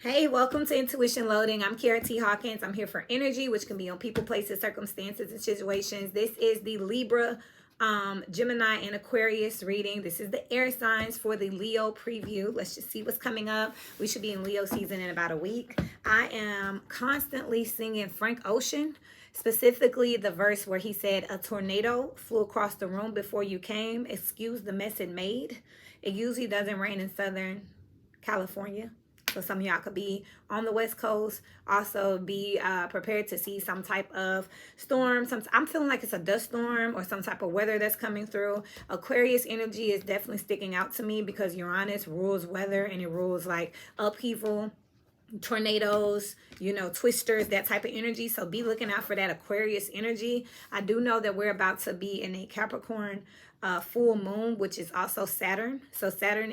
Hey, welcome to Intuition Loading. I'm Kara T. Hawkins. I'm here for energy, which can be on people, places, circumstances, and situations. This is the Libra, Gemini, and Aquarius reading. This is the air signs for the Leo preview. Let's just see what's coming up. We should be in Leo season in about a week. I am constantly singing Frank Ocean, specifically the verse where he said, "A tornado flew across the room before you came. Excuse the mess it made." It usually doesn't rain in Southern California. So some of y'all could be on the West Coast. Also be prepared to see some type of storm. I'm feeling like it's a dust storm or some type of weather that's coming through. Aquarius energy is definitely sticking out to me because Uranus rules weather and it rules like upheaval, tornadoes, twisters, that type of energy. So be looking out for that Aquarius energy. I do know that we're about to be in a Capricorn full moon, which is also Saturn. So Saturn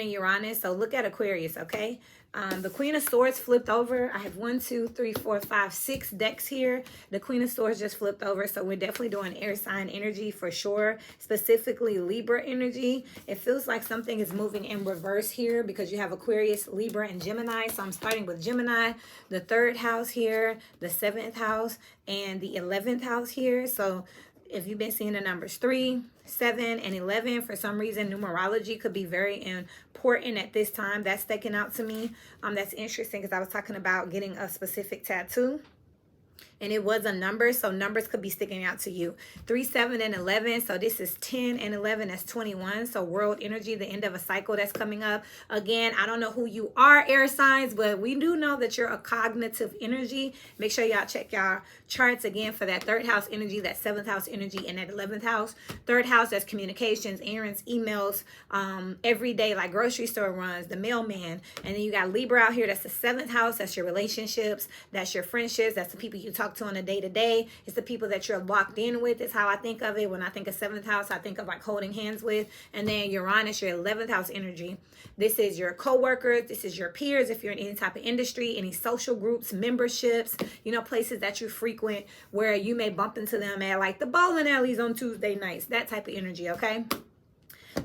and Uranus. So look at Aquarius, okay? The Queen of Swords flipped over. I have 1, 2, 3, 4, 5, 6 decks here. The Queen of Swords just flipped over. So we're definitely doing air sign energy for sure. Specifically Libra energy. It feels like something is moving in reverse here because you have Aquarius, Libra, and Gemini. So I'm starting with Gemini, the 3rd house here, the 7th house, and the 11th house here. So if you've been seeing the numbers 3, 7, and 11, for some reason, numerology could be very important at this time. That's sticking out to me. That's interesting because I was talking about getting a specific tattoo. And it was a number, so numbers could be sticking out to you. 3, 7, and 11. So this is 10 and 11. That's 21. So world energy, the end of a cycle that's coming up. Again, I don't know who you are, air signs, but we do know that you're a cognitive energy. Make sure y'all check y'all charts again for that 3rd house energy, that 7th house energy, and that 11th house. 3rd house, that's communications, errands, emails, every day, like grocery store runs, the mailman. And then you got Libra out here. That's the 7th house. That's your relationships. That's your friendships. That's the people you talk to on a day-to-day. It's the people that you're locked in with, is how I think of it. When I think of 7th house, I think of like holding hands with. And then Uranus, your 11th house energy. This is your co-workers. This is your peers if you're in any type of industry, any social groups, memberships, places that you frequent where you may bump into them at like the bowling alleys on Tuesday nights. That type of energy, okay?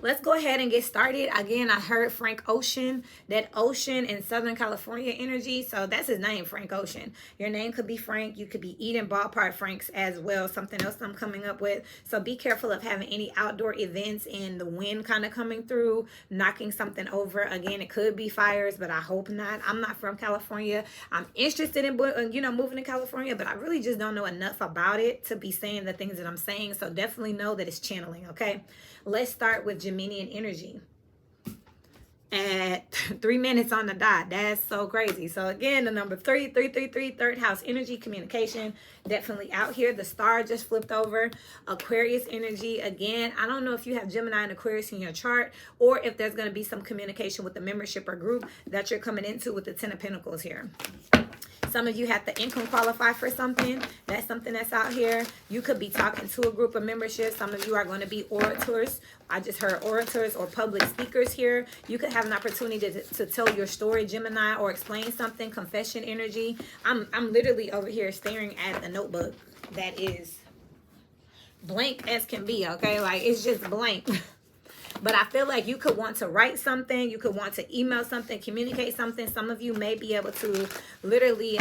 Let's go ahead and get started. Again, I heard Frank Ocean, that ocean in Southern California energy. So that's his name, Frank Ocean. Your name could be Frank. You could be Eden Ballpark Franks as well. Something else I'm coming up with. So be careful of having any outdoor events and the wind kind of coming through, knocking something over. Again, it could be fires, but I hope not. I'm not from California. I'm interested in, moving to California, but I really just don't know enough about it to be saying the things that I'm saying. So definitely know that it's channeling, okay? Let's start with Geminian energy at 3 minutes on the dot. That's so crazy. So again, the number 3, 333, 3rd house energy, communication, definitely out here. The star just flipped over. Aquarius energy. Again, I don't know if you have Gemini and Aquarius in your chart or if there's going to be some communication with the membership or group that you're coming into with the 10 of Pentacles here. Some of you have to income qualify for something. That's something that's out here. You could be talking to a group of membership. Some of you are going to be orators. I just heard orators or public speakers here. You could have an opportunity to tell your story, Gemini, or explain something, confession energy. I'm literally over here staring at the notebook that is blank as can be, okay? Like, it's just blank. But I feel like you could want to write something. You could want to email something, communicate something. Some of you may be able to literally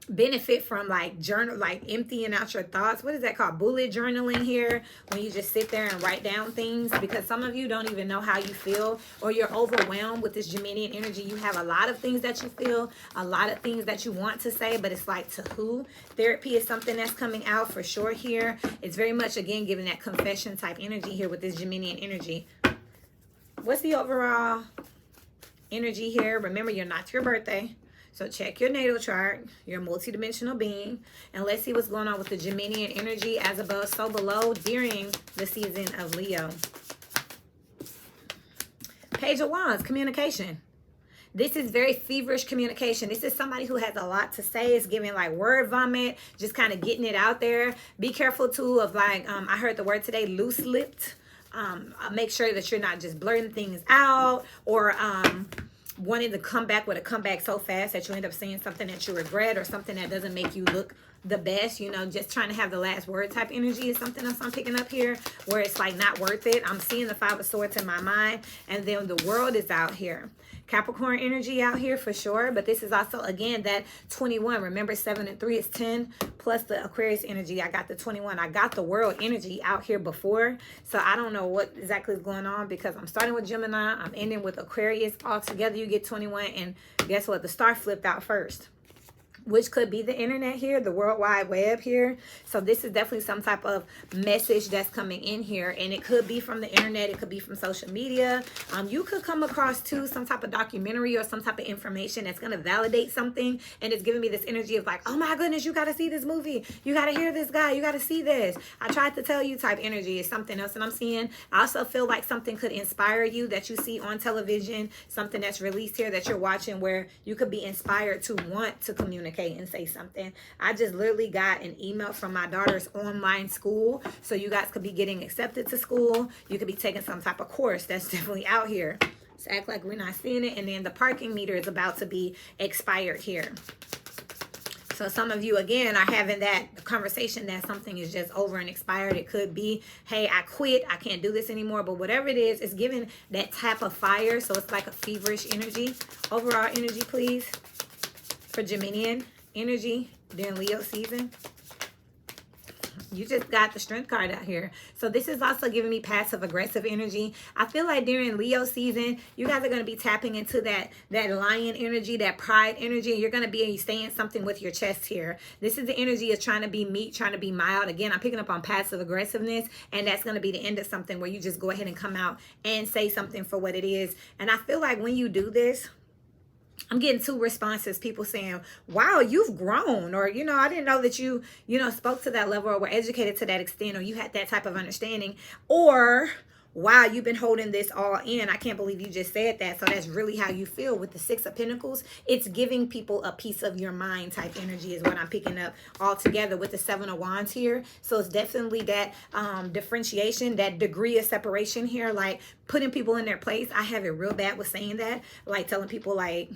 benefit from like journal, like emptying out your thoughts. What is that called? Bullet journaling here, when you just sit there and write down things, because some of you don't even know how you feel, or you're overwhelmed with this Geminian energy. You have a lot of things that you feel, a lot of things that you want to say, but it's like, to who? Therapy is something that's coming out for sure here. It's very much, again, giving that confession type energy here with this Geminian energy. What's the overall energy here? Remember, you're not your birthday. So check your natal chart. You're a multidimensional being. And let's see what's going on with the Geminian energy, as above, so below, during the season of Leo. Page of Wands, communication. This is very feverish communication. This is somebody who has a lot to say. It's giving like word vomit, just kind of getting it out there. Be careful too of like, I heard the word today, loose-lipped. Make sure that you're not just blurting things out or wanting to come back with a comeback so fast that you end up saying something that you regret or something that doesn't make you look the best, you know, just trying to have the last word type energy is something else I'm picking up here, where it's like not worth it. I'm seeing the Five of Swords in my mind, and then the World is out here. Capricorn energy out here for sure, but this is also, again, that 21. Remember, 7 and 3 is 10, plus the Aquarius energy. I got the 21. I got the World energy out here before, so I don't know what exactly is going on, because I'm starting with Gemini, I'm ending with Aquarius. All together, you get 21, and guess what? The star flipped out first, which could be the internet here, the World Wide Web here. So this is definitely some type of message that's coming in here, and it could be from the internet, it could be from social media. You could come across too some type of documentary or some type of information that's going to validate something, and it's giving me this energy of like, oh my goodness, you got to see this movie, you got to hear this guy, you got to see this, I tried to tell you type energy is something else that I'm seeing. I also feel like something could inspire you that you see on television, something that's released here that you're watching, where you could be inspired to want to communicate and say something. I just literally got an email from my daughter's online school, so you guys could be getting accepted to school. You could be taking some type of course that's definitely out here. So act like we're not seeing it. And then the parking meter is about to be expired here. So some of you, again, are having that conversation that something is just over and expired. It could be, hey, I quit, I can't do this anymore. But whatever it is, it's giving that type of fire. So it's like a feverish energy. Overall energy, please, for Geminian energy during Leo season. You just got the Strength card out here. So this is also giving me passive aggressive energy. I feel like during Leo season, you guys are going to be tapping into that lion energy, that pride energy. You're going to be saying something with your chest here. This is the energy of trying to be meek, trying to be mild. Again, I'm picking up on passive aggressiveness, and that's going to be the end of something where you just go ahead and come out and say something for what it is. And I feel like when you do this, I'm getting 2 responses. People saying, wow, you've grown, or, you know, I didn't know that you spoke to that level, or were educated to that extent, or you had that type of understanding, or, wow, you've been holding this all in. I can't believe you just said that. So that's really how you feel with the 6 of Pentacles. It's giving people a piece of your mind type energy is what I'm picking up all together with the 7 of Wands here. So it's definitely that differentiation, that degree of separation here, like putting people in their place. I have it real bad with saying that, like telling people like,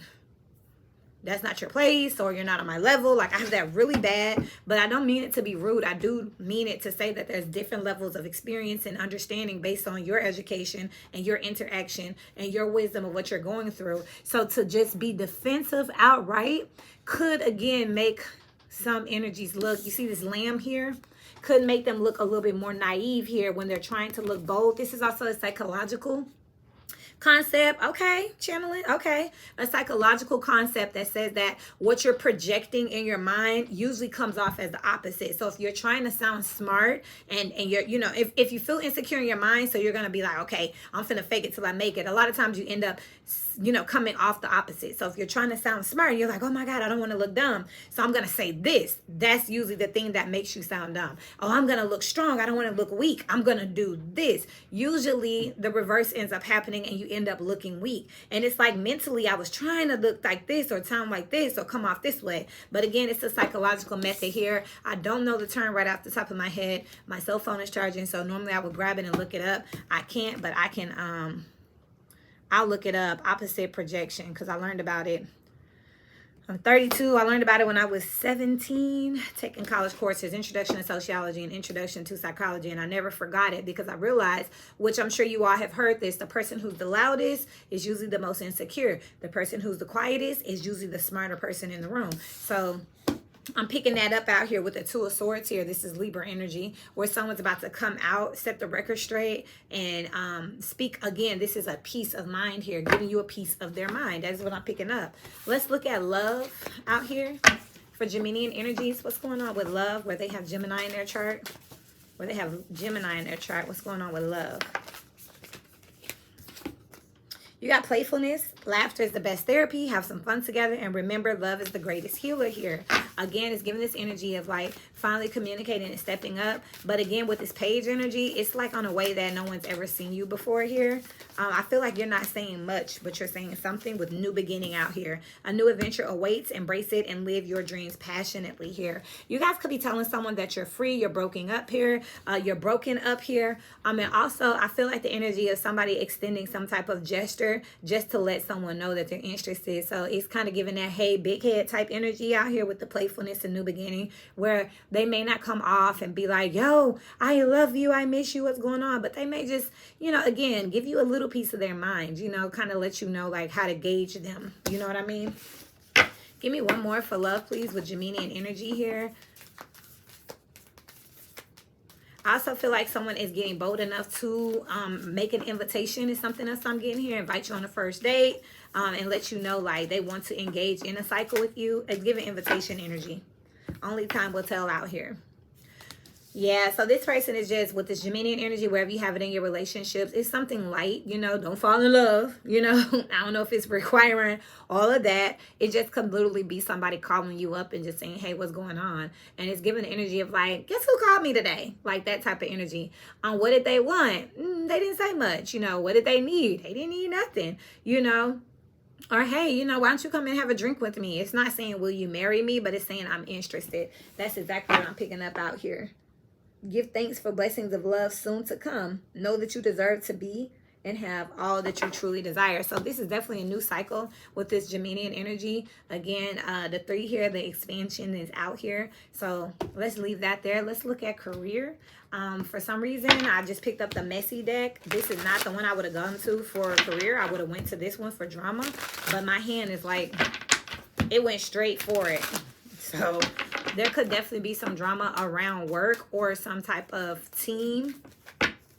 that's not your place, or you're not on my level. Like, I have that really bad, but I don't mean it to be rude. I do mean it to say that there's different levels of experience and understanding based on your education and your interaction and your wisdom of what you're going through. So to just be defensive outright could, again, make some energies look, you see this lamb here, could make them look a little bit more naive here when they're trying to look bold. This is also a psychological concept, okay, channeling, okay, a psychological concept that says that what you're projecting in your mind usually comes off as the opposite. So if you're trying to sound smart and you're, you know, if you feel insecure in your mind, so you're gonna be like, okay, I'm finna fake it till I make it. A lot of times you end up, you know, coming off the opposite. So if you're trying to sound smart, you're like, oh my God, I don't want to look dumb, so I'm gonna say this. That's usually the thing that makes you sound dumb. Oh, I'm gonna look strong, I don't want to look weak, I'm gonna do this. Usually the reverse ends up happening, and you end up looking weak. And it's like mentally, I was trying to look like this, or sound like this, or come off this way. But again, it's a psychological method here. I don't know the term right off the top of my head. My cell phone is charging, so normally I would grab it and look it up. I can't, but I can I'll look it up. Opposite projection, because I learned about it. I'm 32. I learned about it when I was 17, taking college courses, Introduction to Sociology and Introduction to Psychology. And I never forgot it, because I realized, which I'm sure you all have heard this, the person who's the loudest is usually the most insecure. The person who's the quietest is usually the smarter person in the room. So I'm picking that up out here with the 2 of Swords here. This is Libra energy, where someone's about to come out, set the record straight, and speak again. This is a peace of mind here, giving you a piece of their mind. That's what I'm picking up. Let's look at love out here for Geminian energies. What's going on with love, where they have Gemini in their chart? Where they have Gemini in their chart, what's going on with love? You got playfulness. Laughter is the best therapy. Have some fun together. And remember, love is the greatest healer here. Again, it's giving this energy of like finally communicating and stepping up. But again, with this page energy, it's like on a way that no one's ever seen you before here. I feel like you're not saying much, but you're saying something with new beginning out here. A new adventure awaits. Embrace it and live your dreams passionately here. You guys could be telling someone that you're free. You're broken up here. You're broken up here. And also, I feel like the energy of somebody extending some type of gesture just to let someone know that they're interested. So it's kind of giving that, hey, big head type energy out here with the playful faithfulness and new beginning, where they may not come off and be like, yo, I love you, I miss you, what's going on? But they may just, you know, again, give you a little piece of their mind, you know, kind of let you know like how to gauge them. You know what I mean? Give me one more for love, please, with Geminian energy here. I also feel like someone is getting bold enough to make an invitation is something else I'm getting here. Invite you on a first date and let you know like they want to engage in a cycle with you. It's giving invitation energy. Only time will tell out here. Yeah, so this person is just with this Geminian energy, wherever you have it in your relationships, it's something light, you know, don't fall in love, you know. I don't know if it's requiring all of that. It just could literally be somebody calling you up and just saying, hey, what's going on? And it's giving the energy of like, guess who called me today? Like that type of energy. What did they want? They didn't say much, you know. What did they need? They didn't need nothing, you know. Or, hey, you know, why don't you come and have a drink with me? It's not saying, will you marry me? But it's saying I'm interested. That's exactly what I'm picking up out here. Give thanks for blessings of love soon to come. Know that you deserve to be and have all that you truly desire. So this is definitely a new cycle with this Geminian energy. Again, the 3 here, the expansion is out here. So let's leave that there. Let's look at career. For some reason, I just picked up the messy deck. This is not the one I would have gone to for career. I would have went to this one for drama. But my hand is like, it went straight for it. So there could definitely be some drama around work or some type of team.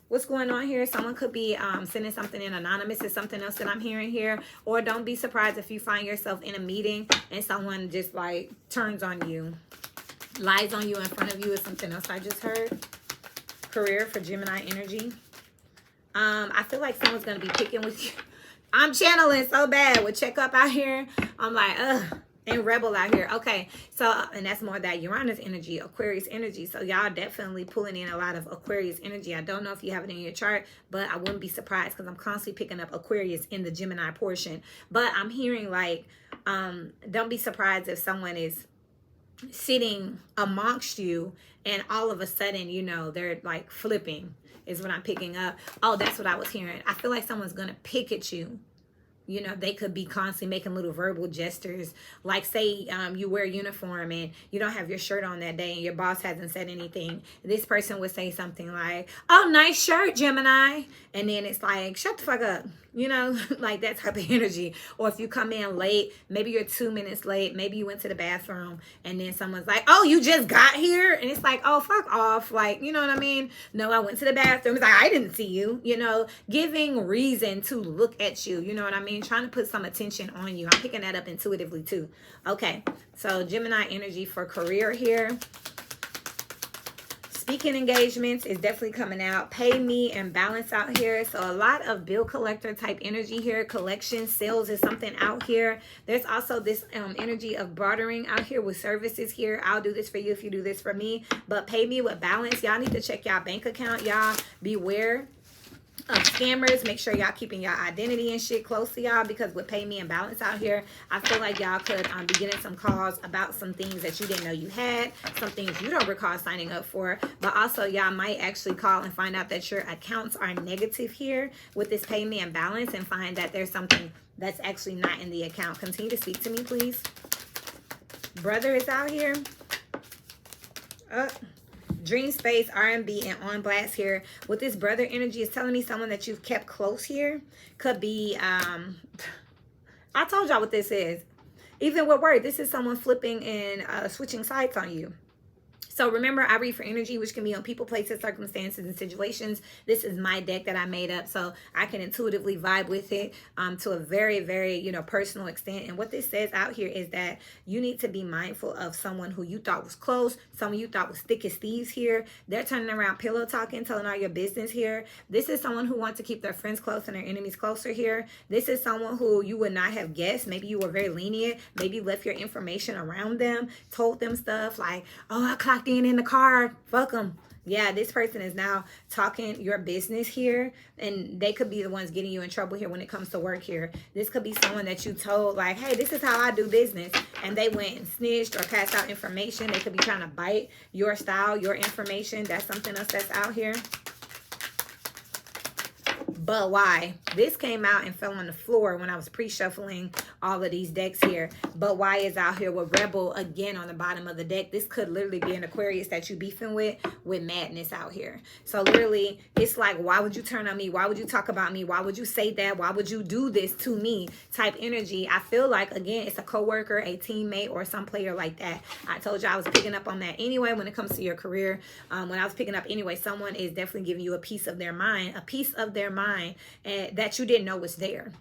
What's going on here? Someone could be sending something in anonymous. Is something else that I'm hearing here. Or don't be surprised if you find yourself in a meeting and someone just like turns on you, lies on you in front of you, is something else I just heard. Career for Gemini energy. I feel like someone's going to be picking with you. I'm channeling so bad with checkup out here. I'm like, ugh. And rebel out here. Okay, so and that's more that Uranus energy, Aquarius energy. So y'all definitely pulling in a lot of Aquarius energy. I don't know if you have it in your chart, but I wouldn't be surprised because I'm constantly picking up Aquarius in the Gemini portion. But I'm hearing like don't be surprised if someone is sitting amongst you and all of a sudden, you know, they're like flipping is what I'm picking up. Oh, that's what I was hearing. I feel like someone's gonna pick at you. You know, they could be constantly making little verbal gestures. Like say you wear a uniform and you don't have your shirt on that day and your boss hasn't said anything. This person would say something like, oh, nice shirt, Gemini. And then it's like, shut the fuck up. You know, like that type of energy. Or if you come in late, maybe you're 2 minutes late. Maybe you went to the bathroom and then someone's like, oh, you just got here? And it's like, oh, fuck off. Like, you know what I mean? No, I went to the bathroom. It's like, I didn't see you. You know, giving reason to look at you. You know what I mean? Trying to put some attention on you. I'm picking that up intuitively too. Okay, so Gemini energy for career here. Speaking engagements is definitely coming out. Pay me and balance out here. So a lot of bill collector type energy here. Collection, sales is something out here. There's also this energy of bartering out here with services here. I'll do this for you if you do this for me. But pay me with balance. Y'all need to check y'all bank account. Y'all beware of scammers. Make sure y'all keeping y'all identity and shit close to y'all, because with pay me and balance out here, I feel like y'all could be getting some calls about some things that you didn't know you had, some things you don't recall signing up for, but also y'all might actually call and find out that your accounts are negative here with this pay me and balance, and find that there's something that's actually not in the account. Continue to speak to me, please. Brother is out here. Dream space, R&B, and on blast here. With this brother energy, is telling me someone that you've kept close here. Could be, I told y'all what this is. Even with word, this is someone flipping and switching sides on you. So remember, I read for energy, which can be on people, places, circumstances, and situations. This is my deck that I made up, so I can intuitively vibe with it to a very, very, you know, personal extent. And what this says out here is that you need to be mindful of someone who you thought was close, someone you thought was thick as thieves here. They're turning around pillow talking, telling all your business here. This is someone who wants to keep their friends close and their enemies closer here. This is someone who you would not have guessed. Maybe you were very lenient. Maybe you left your information around them, told them stuff like, oh, I clocked in the car, fuck them. Yeah, this person is now talking your business here, and they could be the ones getting you in trouble here when it comes to work here. This could be someone that you told like, hey, this is how I do business, and they went and snitched or passed out information. They could be trying to bite your style, your information. That's something else that's out here. But why? This came out and fell on the floor when I was pre-shuffling all of these decks here. But why is out here with Rebel again on the bottom of the deck? This could literally be an Aquarius that you beefing with madness out here. So literally, it's like, why would you turn on me? Why would you talk about me? Why would you say that? Why would you do this to me? Type energy. I feel like, again, it's a coworker, a teammate, or some player like that. I told you I was picking up on that anyway when it comes to your career. When I was picking up anyway, someone is definitely giving you a piece of their mind, and that you didn't know was there,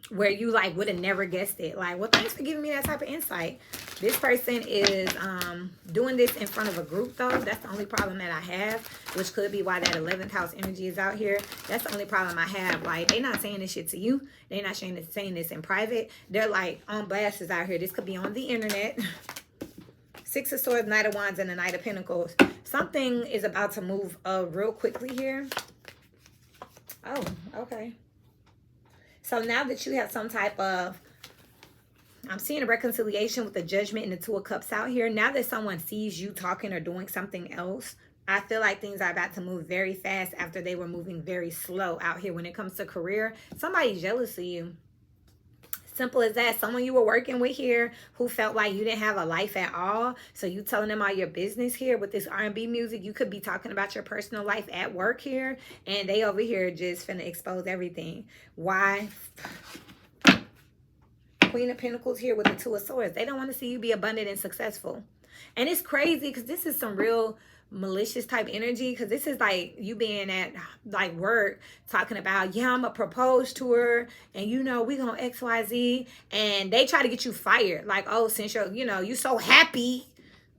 where you like would have never guessed it. Like, well, thanks for giving me that type of insight. This person is doing this in front of a group though. That's the only problem that I have, which could be why that 11th house energy is out here. That's the only problem I have. Like, they not saying this shit to you. They not saying this in private. They're like on blasters out here. This could be on the internet. Six of Swords, Knight of Wands, and the Knight of Pentacles. Something is about to move real quickly here. Oh, okay. So now that you have some type of, I'm seeing a reconciliation with the Judgment and the Two of Cups out here. Now that someone sees you talking or doing something else, I feel like things are about to move very fast after they were moving very slow out here when it comes to career. Somebody's jealous of you. Simple as that. Someone you were working with here who felt like you didn't have a life at all. So you telling them all your business here with this R&B music. You could be talking about your personal life at work here. And they over here just finna expose everything. Why? Queen of Pentacles here with the Two of Swords. They don't want to see you be abundant and successful. And it's crazy because this is some real malicious type energy, because this is like you being at like work talking about, yeah, I'm gonna propose to her and you know we gonna XYZ, and they try to get you fired. Like, oh, since you're, you know, you so happy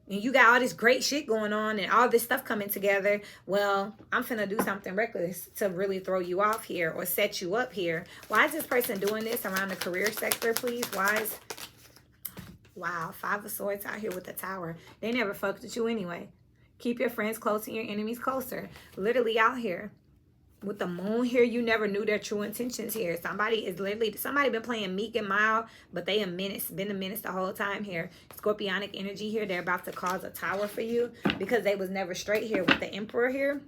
and you got all this great shit going on and all this stuff coming together, well, I'm finna do something reckless to really throw you off here or set you up here. Why is this person doing this around the career sector, please? Why is, wow, Five of Swords out here with the Tower. They never fucked with you anyway. Keep your friends close and your enemies closer. Literally out here. With the Moon here, you never knew their true intentions here. Somebody been playing meek and mild, but they been a menace the whole time here. Scorpionic energy here. They're about to cause a tower for you because they was never straight here with the Emperor here.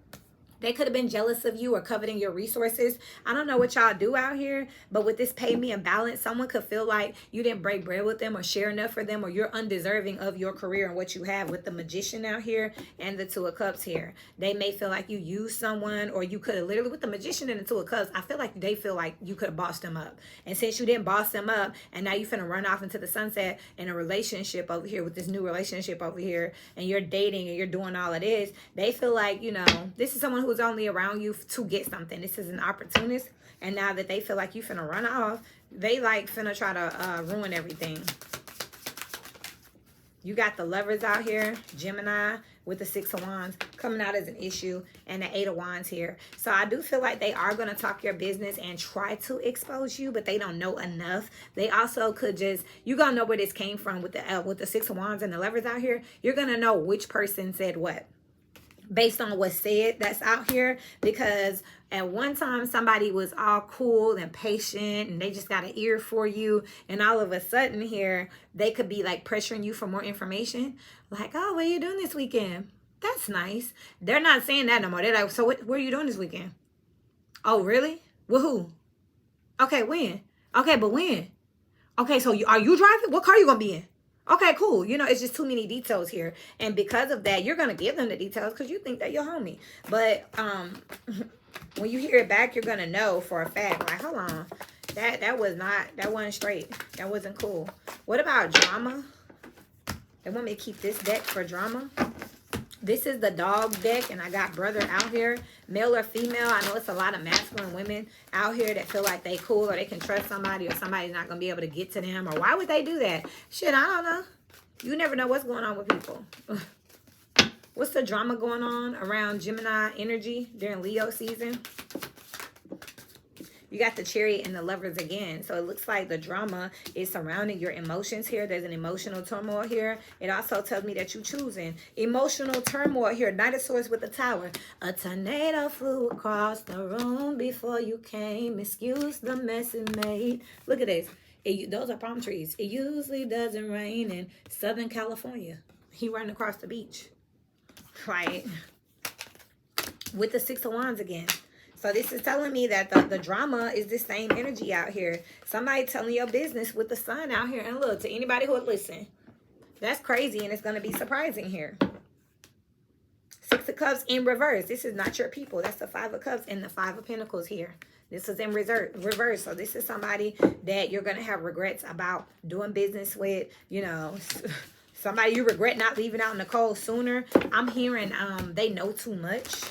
They could have been jealous of you or coveting your resources. I don't know what y'all do out here, but with this pay me imbalance, someone could feel like you didn't break bread with them or share enough for them, or you're undeserving of your career and what you have with the Magician out here and the Two of Cups here. They may feel like you used someone, or you could have literally, with the Magician and the Two of Cups, I feel like they feel like you could have bossed them up. And since you didn't boss them up, and now you finna run off into the sunset in a relationship over here with this new relationship over here, and you're dating and you're doing all of this, they feel like, you know, this is someone who's only around you to get something. This is an opportunist, and now that they feel like you finna run off, they like finna try to ruin everything. You got the Lovers out here, Gemini with the Six of Wands coming out as an issue, and the Eight of Wands here. So I do feel like they are going to talk your business and try to expose you, but they don't know enough. They also could just, you're going to know where this came from with the Six of Wands and the Lovers out here. You're going to know which person said what, based on what's said that's out here, because at one time somebody was all cool and patient and they just got an ear for you, and all of a sudden here they could be like pressuring you for more information, like, oh, what are you doing this weekend? That's nice. They're not saying that no more. They're like, so what are you doing this weekend? Oh, really? With who? Okay, when? Okay, but when? Okay, so are you driving? What car are you gonna be in? Okay, cool. You know, it's just too many details here. And because of that, you're going to give them the details because you think that you're homie. But when you hear it back, you're going to know for a fact, like, hold on, that wasn't straight. That wasn't cool. What about drama? They want me to keep this deck for drama. This is the Dog deck, and I got brother out here, male or female. I know it's a lot of masculine women out here that feel like they cool or they can trust somebody, or somebody's not going to be able to get to them. Or why would they do that? Shit, I don't know. You never know what's going on with people. What's the drama going on around Gemini energy during Leo season? You got the Chariot and the Lovers again. So it looks like the drama is surrounding your emotions here. There's an emotional turmoil here. It also tells me that you're choosing emotional turmoil here. Knight of Swords with the Tower. A tornado flew across the room before you came. Excuse the mess it made. Look at this. Those are palm trees. It usually doesn't rain in Southern California. He running across the beach. Right. With the Six of Wands again. So this is telling me that the drama is the same energy out here. Somebody telling your business with the sun out here. And look, to anybody who would listen, that's crazy and it's going to be surprising here. Six of Cups in reverse. This is not your people. That's the Five of Cups and the Five of Pentacles here. This is in reverse. So this is somebody that you're going to have regrets about doing business with, you know, somebody you regret not leaving out in the cold sooner. I'm hearing they know too much.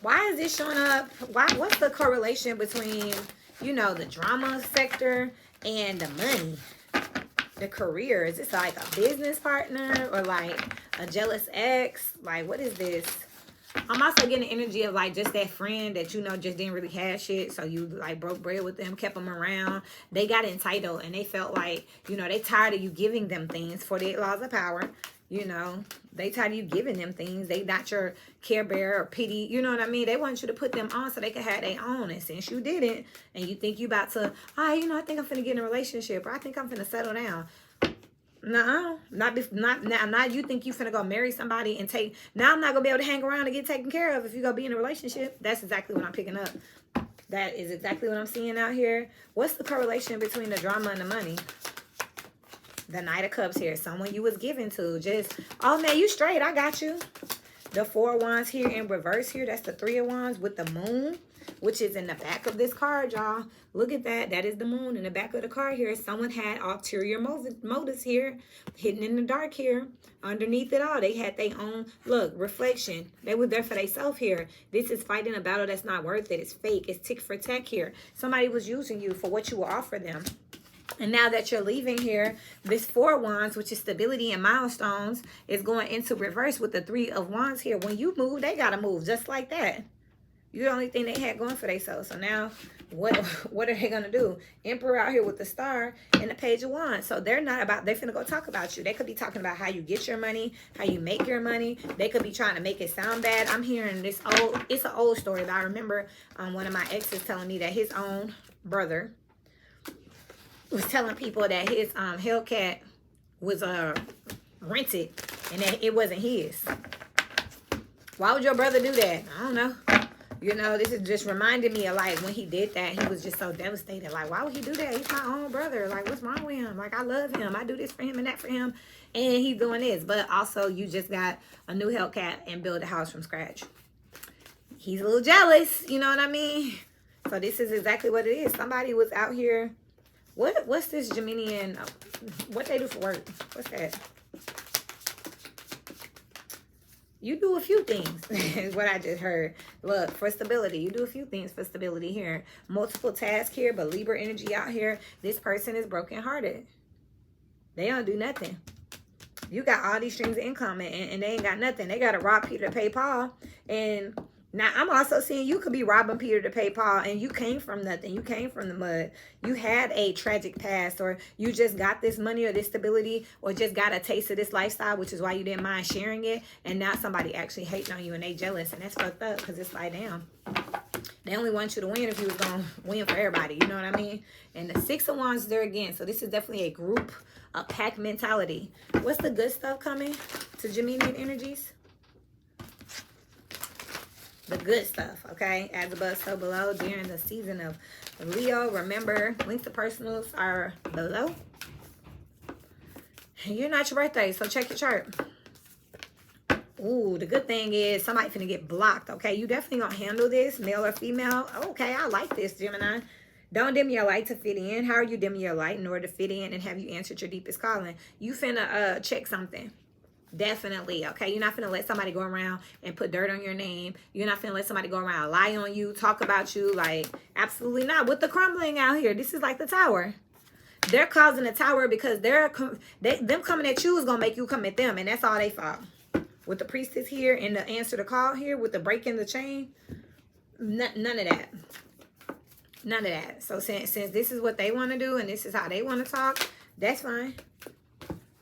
Why is this showing up? What's the correlation between, you know, the drama sector and the money? The career? Is this like a business partner or like a jealous ex? Like, what is this? I'm also getting the energy of like just that friend that, you know, just didn't really have shit. So you like broke bread with them, kept them around. They got entitled and they felt like, you know, they tired of you giving them things. 48 laws of power. You know, they tired of you giving them things. They not your care bearer or pity. You know what I mean? They want you to put them on so they can have their own. And since you didn't, and you think you about to, you know, I think I'm finna get in a relationship, or I think I'm finna settle down. No, not now. Now you think you finna go marry somebody and take. Now I'm not gonna be able to hang around and get taken care of if you go be in a relationship. That's exactly what I'm picking up. That is exactly what I'm seeing out here. What's the correlation between the drama and the money? The Knight of Cups here. Someone you was given to. Just, oh man, you straight. I got you. The Four of Wands here in reverse here. That's the Three of Wands with the moon, which is in the back of this card, y'all. Look at that. That is the moon in the back of the card here. Someone had ulterior motives here, hidden in the dark here. Underneath it all, they had their own, look, reflection. They were there for themselves here. This is fighting a battle that's not worth it. It's fake. It's tick for tack here. Somebody was using you for what you will offer them. And now that you're leaving here, this Four of Wands, which is stability and milestones, is going into reverse with the Three of Wands here. When you move, they got to move just like that. You're the only thing they had going for themselves. So now, what are they going to do? Emperor out here with the Star and the Page of Wands. So they're finna go talk about you. They could be talking about how you get your money, how you make your money. They could be trying to make it sound bad. I'm hearing this it's an old story, but I remember one of my exes telling me that his own brother was telling people that his Hellcat was rented and that it wasn't his. Why would your brother do that? I don't know. You know, this is just reminding me of like when he did that, he was just so devastated. Like, why would he do that? He's my own brother. Like, what's wrong with him? Like, I love him. I do this for him and that for him. And he's doing this. But also, you just got a new Hellcat and build a house from scratch. He's a little jealous. You know what I mean? So this is exactly what it is. Somebody was out here. What's this Geminian? What they do for work? What's that? You do a few things, is what I just heard. Look, for stability. You do a few things for stability here. Multiple tasks here, but Libra energy out here. This person is brokenhearted. They don't do nothing. You got all these streams of income, and they ain't got nothing. They got to rob Peter to pay Paul. And now I'm also seeing you could be robbing Peter to pay Paul, and you came from nothing. You came from the mud. You had a tragic past, or you just got this money or this stability, or just got a taste of this lifestyle, which is why you didn't mind sharing it. And now somebody actually hating on you, and they jealous, and that's fucked up because it's like, damn. They only want you to win if you was going to win for everybody. You know what I mean? And the Six of Wands there again. So this is definitely a group, a pack mentality. What's the good stuff coming to Geminian energies? The good stuff, okay? As above, so below. During the season of Leo, remember, links to personals are below. You're not your birthday, so check your chart. Ooh, the good thing is somebody finna get blocked, okay? You definitely gonna handle this, male or female. Okay, I like this, Gemini. Don't dim your light to fit in. How are you dimming your light in order to fit in and have you answered your deepest calling? You finna check something. Definitely, okay? You're not finna let somebody go around and put dirt on your name. You're not finna let somebody go around lie on you, talk about you. Like, absolutely not. With the crumbling out here, this is like the tower. They're causing the tower because them coming at you is gonna make you come at them, and that's all they fault. With the priestess here and the answer to call here, with the break in the chain, none of that. None of that. So since this is what they want to do and this is how they want to talk, that's fine.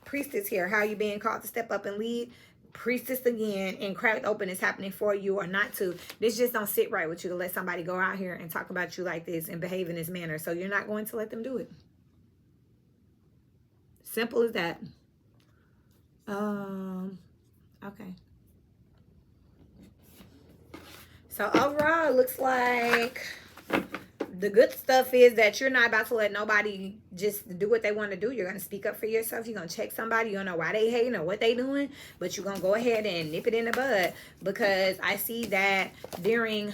Priestess here, how are you being called to step up and lead? Priestess again, and cracked open is happening for you or not to. This just don't sit right with you to let somebody go out here and talk about you like this and behave in this manner. So you're not going to let them do it. Simple as that. Okay. So overall, it looks like the good stuff is that you're not about to let nobody just do what they want to do. You're going to speak up for yourself. You're going to check somebody. You don't know why they hating or what they doing, but you're going to go ahead and nip it in the bud, because I see that during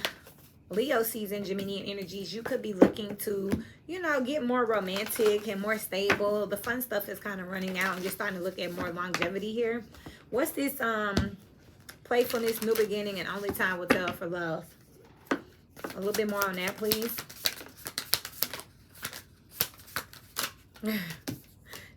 Leo season, Geminian energies, you could be looking to, you know, get more romantic and more stable. The fun stuff is kind of running out, and you're starting to look at more longevity here. What's this playfulness, new beginning, and only time will tell for love? A little bit more on that, please.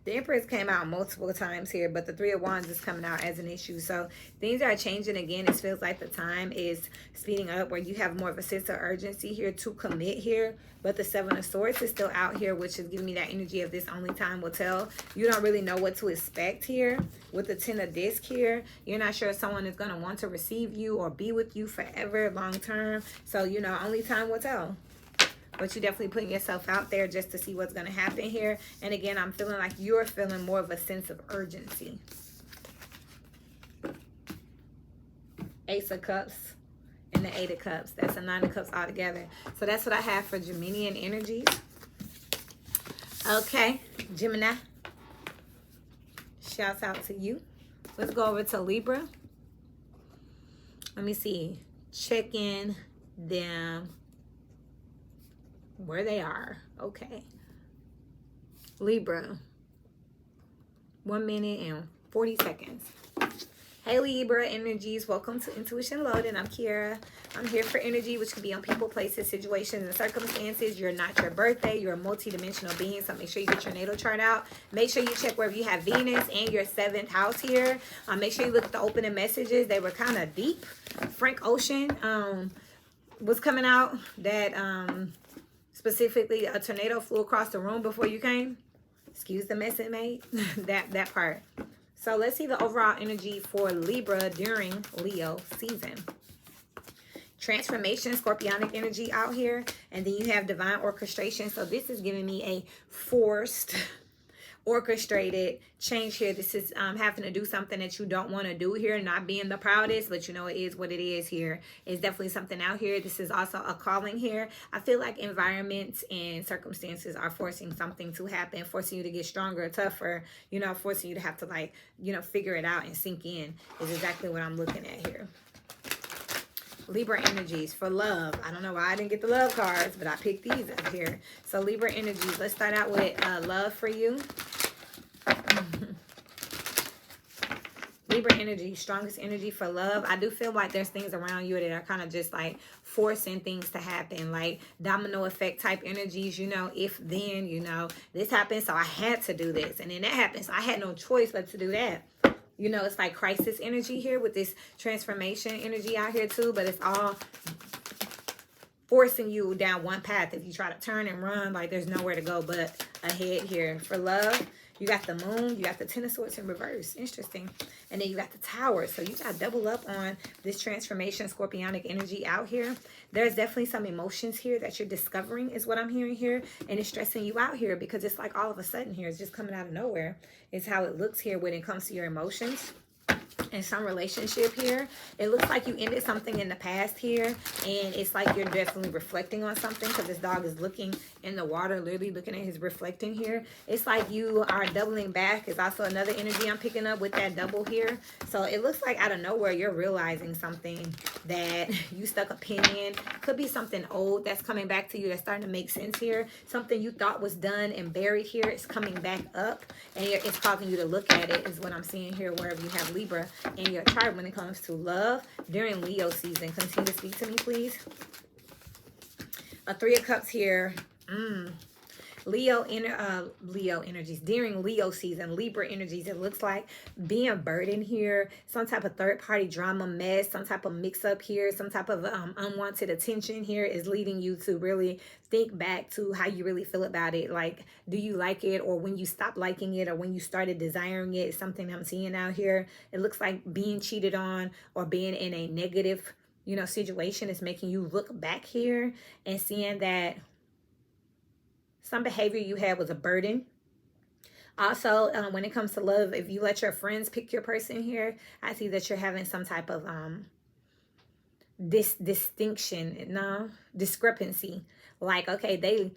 The Empress came out multiple times here, but the Three of Wands is coming out as an issue. So things are changing again. It feels like the time is speeding up, where you have more of a sense of urgency here to commit here. But the Seven of Swords is still out here, which is giving me that energy of this only time will tell. You don't really know what to expect here. With the Ten of Discs here, you're not sure if someone is going to want to receive you or be with you forever, long term. So, you know, only time will tell. But you're definitely putting yourself out there just to see what's going to happen here. And again, I'm feeling like you're feeling more of a sense of urgency. Ace of Cups and the Eight of Cups. That's a Nine of Cups all together. So that's what I have for Geminian energies. Okay, Gemini. Shouts out to you. Let's go over to Libra. Let me see. Check in them where they are. Okay. Libra. 1 minute and 40 seconds. Hey Libra energies, welcome to Intuition Loaded. I'm Kiara. I'm here for energy, which can be on people, places, situations, and circumstances. You're not your birthday. You're a multi-dimensional being, so make sure you get your natal chart out. Make sure you check wherever you have Venus and your 7th house here. Make sure you look at the opening messages. They were kind of deep. Frank Ocean was coming out that specifically a tornado flew across the room before you came. Excuse the mess it made. that part. So let's see the overall energy for Libra during Leo season. Transformation, scorpionic energy out here. And then you have divine orchestration. So this is giving me a forced, orchestrated change here. This is having to do something that you don't want to do here, not being the proudest, but you know it is what it is here. It's definitely something out here. This is also a calling here. I feel like environments and circumstances are forcing something to happen, forcing you to get stronger, tougher, you know, forcing you to have to, like, you know, figure it out and sink in is exactly what I'm looking at here. Libra energies for love. I don't know why I didn't get the love cards, but I picked these up here. So Libra energies, let's start out with love for you. Libra energy, strongest energy for love. I do feel like there's things around you that are kind of just like forcing things to happen, like domino effect type energies, you know, if then, you know, this happened, so I had to do this, and then that happened, so I had no choice but to do that. You know, it's like crisis energy here with this transformation energy out here too, but it's all forcing you down one path. If you try to turn and run, like there's nowhere to go but ahead here. For love, you got the moon, you got the Ten of Swords in reverse. Interesting. And then you got the Tower. So you got to double up on this transformation, scorpionic energy out here. There's definitely some emotions here that you're discovering is what I'm hearing here. And it's stressing you out here because it's like all of a sudden here, it's just coming out of nowhere. It's how it looks here when it comes to your emotions. In some relationship here, it looks like you ended something in the past here, and it's like you're definitely reflecting on something, because this dog is looking in the water, literally looking at his reflecting here. It's like you are doubling back is also another energy I'm picking up with that double here. So it looks like out of nowhere you're realizing something that you stuck a pin in. Could be something old that's coming back to you that's starting to make sense here. Something you thought was done and buried here is coming back up, and it's causing you to look at it is what I'm seeing here wherever you have Libra in your chart when it comes to love during Leo season. Continue to speak to me, please. A Three of Cups here. Leo energies during Leo season. Libra energies, it looks like being burdened here, some type of third party drama, mess, some type of mix up here, some type of unwanted attention here is leading you to really think back to how you really feel about it. Like, do you like it, or when you stopped liking it, or when you started desiring it? Is something I'm seeing out here. It looks like being cheated on or being in a negative, you know, situation is making you look back here and seeing that some behavior you had was a burden. Also, when it comes to love, if you let your friends pick your person here, I see that you're having some type of this distinction, no, discrepancy. Like, okay,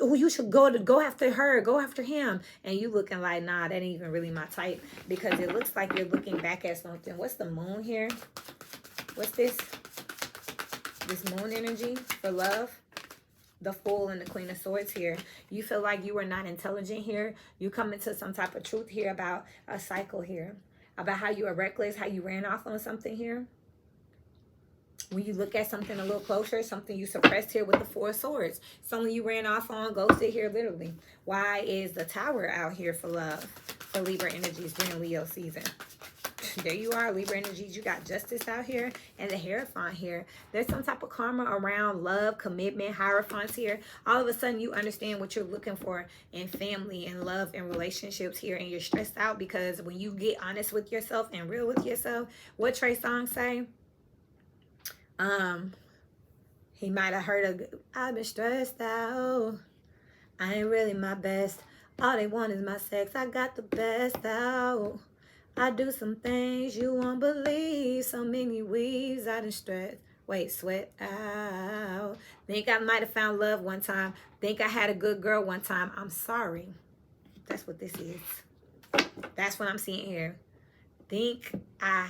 oh, you should go after her, go after him, and you looking like, nah, that ain't even really my type, because it looks like you're looking back at something. What's the moon here? What's this moon energy for love? The Fool and the Queen of Swords here. You feel like you are not intelligent here. You come into some type of truth here about a cycle here, about how you are reckless, how you ran off on something here. When you look at something a little closer, something you suppressed here with the Four of Swords. Someone you ran off on, ghosted here literally. Why is the Tower out here for love? For Libra energies during Leo season. There you are, Libra energies. You got Justice out here and the Hierophant here. There's some type of karma around love, commitment, Hierophants here. All of a sudden, you understand what you're looking for in family and love and relationships here. And you're stressed out because when you get honest with yourself and real with yourself, what Trey Songz say? He might have heard I've been stressed out. I ain't really my best. All they want is my sex. I got the best out. I do some things you won't believe. So many weaves I done stressed. Wait, sweat out. Think I might have found love one time. Think I had a good girl one time. I'm sorry. That's what this is. That's what I'm seeing here. Think I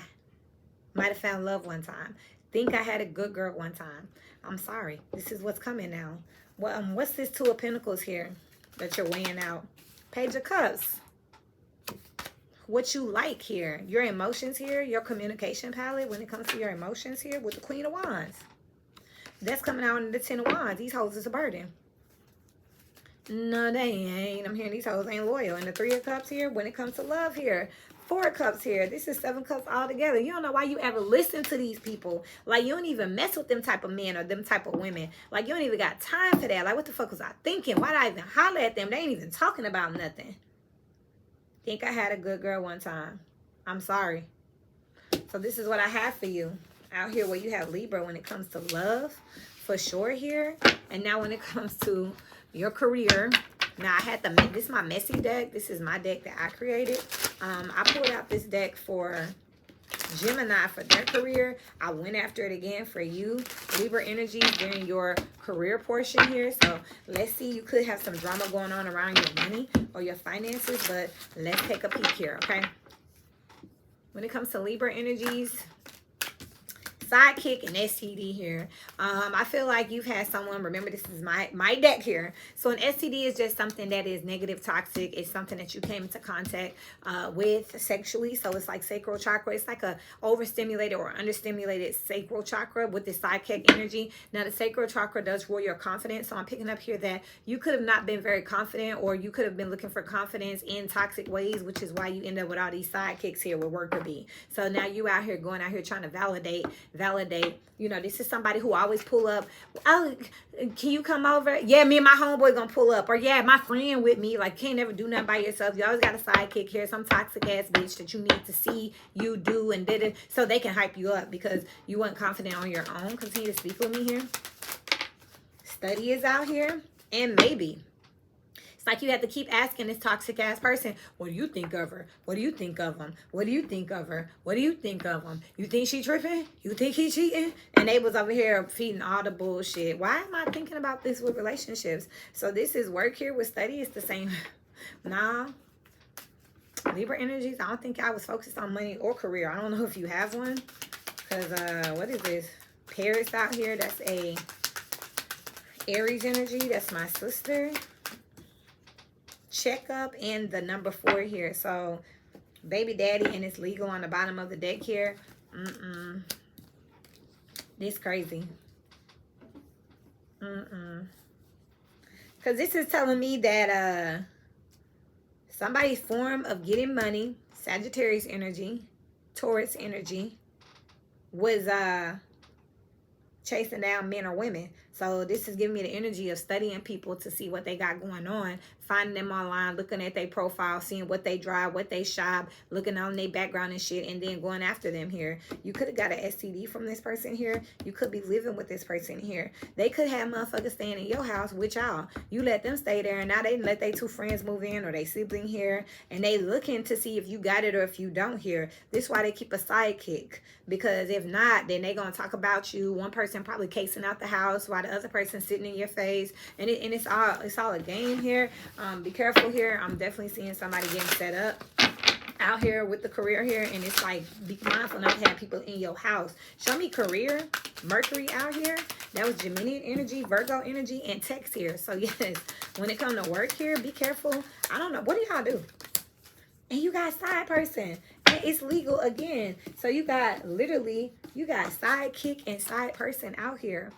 might have found love one time. Think I had a good girl one time. I'm sorry. This is what's coming now. Well, what's this Two of Pentacles here that you're weighing out? Page of Cups. What you like here. Your emotions here. Your communication palette when it comes to your emotions here with the Queen of Wands. That's coming out in the Ten of Wands. These hoes is a burden. No, they ain't. I'm hearing these hoes ain't loyal. And the Three of Cups here when it comes to love here. Four of Cups here. This is Seven Cups all together. You don't know why you ever listen to these people. Like, you don't even mess with them type of men or them type of women. Like, you don't even got time for that. Like, what the fuck was I thinking? Why did I even holler at them? They ain't even talking about nothing. Think I had a good girl one time. I'm sorry. So this is what I have for you. Out here where you have Libra when it comes to love. For sure here. And now when it comes to your career. Now I had this is my messy deck. This is my deck that I created. I pulled out this deck for Gemini for their career. I went after it again for you, Libra energy, during your career portion here. So let's see, you could have some drama going on around your money or your finances, but let's take a peek here, okay? When it comes to Libra energies, sidekick and STD here. I feel like you've had someone, remember this is my deck here. So an STD is just something that is negative, toxic. It's something that you came into contact with sexually. So it's like sacral chakra. It's like a overstimulated or understimulated sacral chakra with this sidekick energy. Now the sacral chakra does rule your confidence. So I'm picking up here that you could have not been very confident, or you could have been looking for confidence in toxic ways, which is why you end up with all these sidekicks here with worker bee. So now you out here going out here trying to validate. You know, this is somebody who always pull up. Oh, can you come over? Yeah, me and my homeboy gonna pull up. Or yeah, my friend with me. Like, can't never do nothing by yourself. You always got a sidekick here, some toxic ass bitch that you need to see you do and did it, so they can hype you up because you weren't confident on your own. Continue to speak with me here. Study is out here, and maybe like you have to keep asking this toxic ass person, what do you think of her? What do you think of him? What do you think of her? What do you think of him? You think she tripping? You think he cheating? And they was over here feeding all the bullshit. Why am I thinking about this with relationships? So this is work here with study. It's the same. Nah. Libra energies, I don't think I was focused on money or career. I don't know if you have one. Because, what is this? Paris out here. That's a Aries energy. That's my sister. Checkup and the number 4 here. So baby daddy and it's legal on the bottom of the deck here. This crazy. Because this is telling me that somebody's form of getting money, Sagittarius energy, Taurus energy, was chasing down men or women. So this is giving me the energy of studying people to see what they got going on, finding them online, looking at their profile, seeing what they drive, what they shop, looking on their background and shit, and then going after them here. You could have got an STD from this person here. You could be living with this person here. They could have motherfuckers staying in your house with y'all. You let them stay there, and now they let their two friends move in or they sibling here, and they looking to see if you got it or if you don't here. This is why they keep a sidekick, because if not, then they gonna talk about you. One person probably casing out the house while the other person sitting in your face, and it's all a game here. Be careful here. I'm definitely seeing somebody getting set up out here with the career here, and it's like, be mindful not to have people in your house. Show me career, Mercury out here. That was Gemini energy, Virgo energy, and text here. So yes, when it comes to work here, be careful. I don't know, what do y'all do? And you got side person, and it's legal again. So you got literally, you got sidekick and side person out here.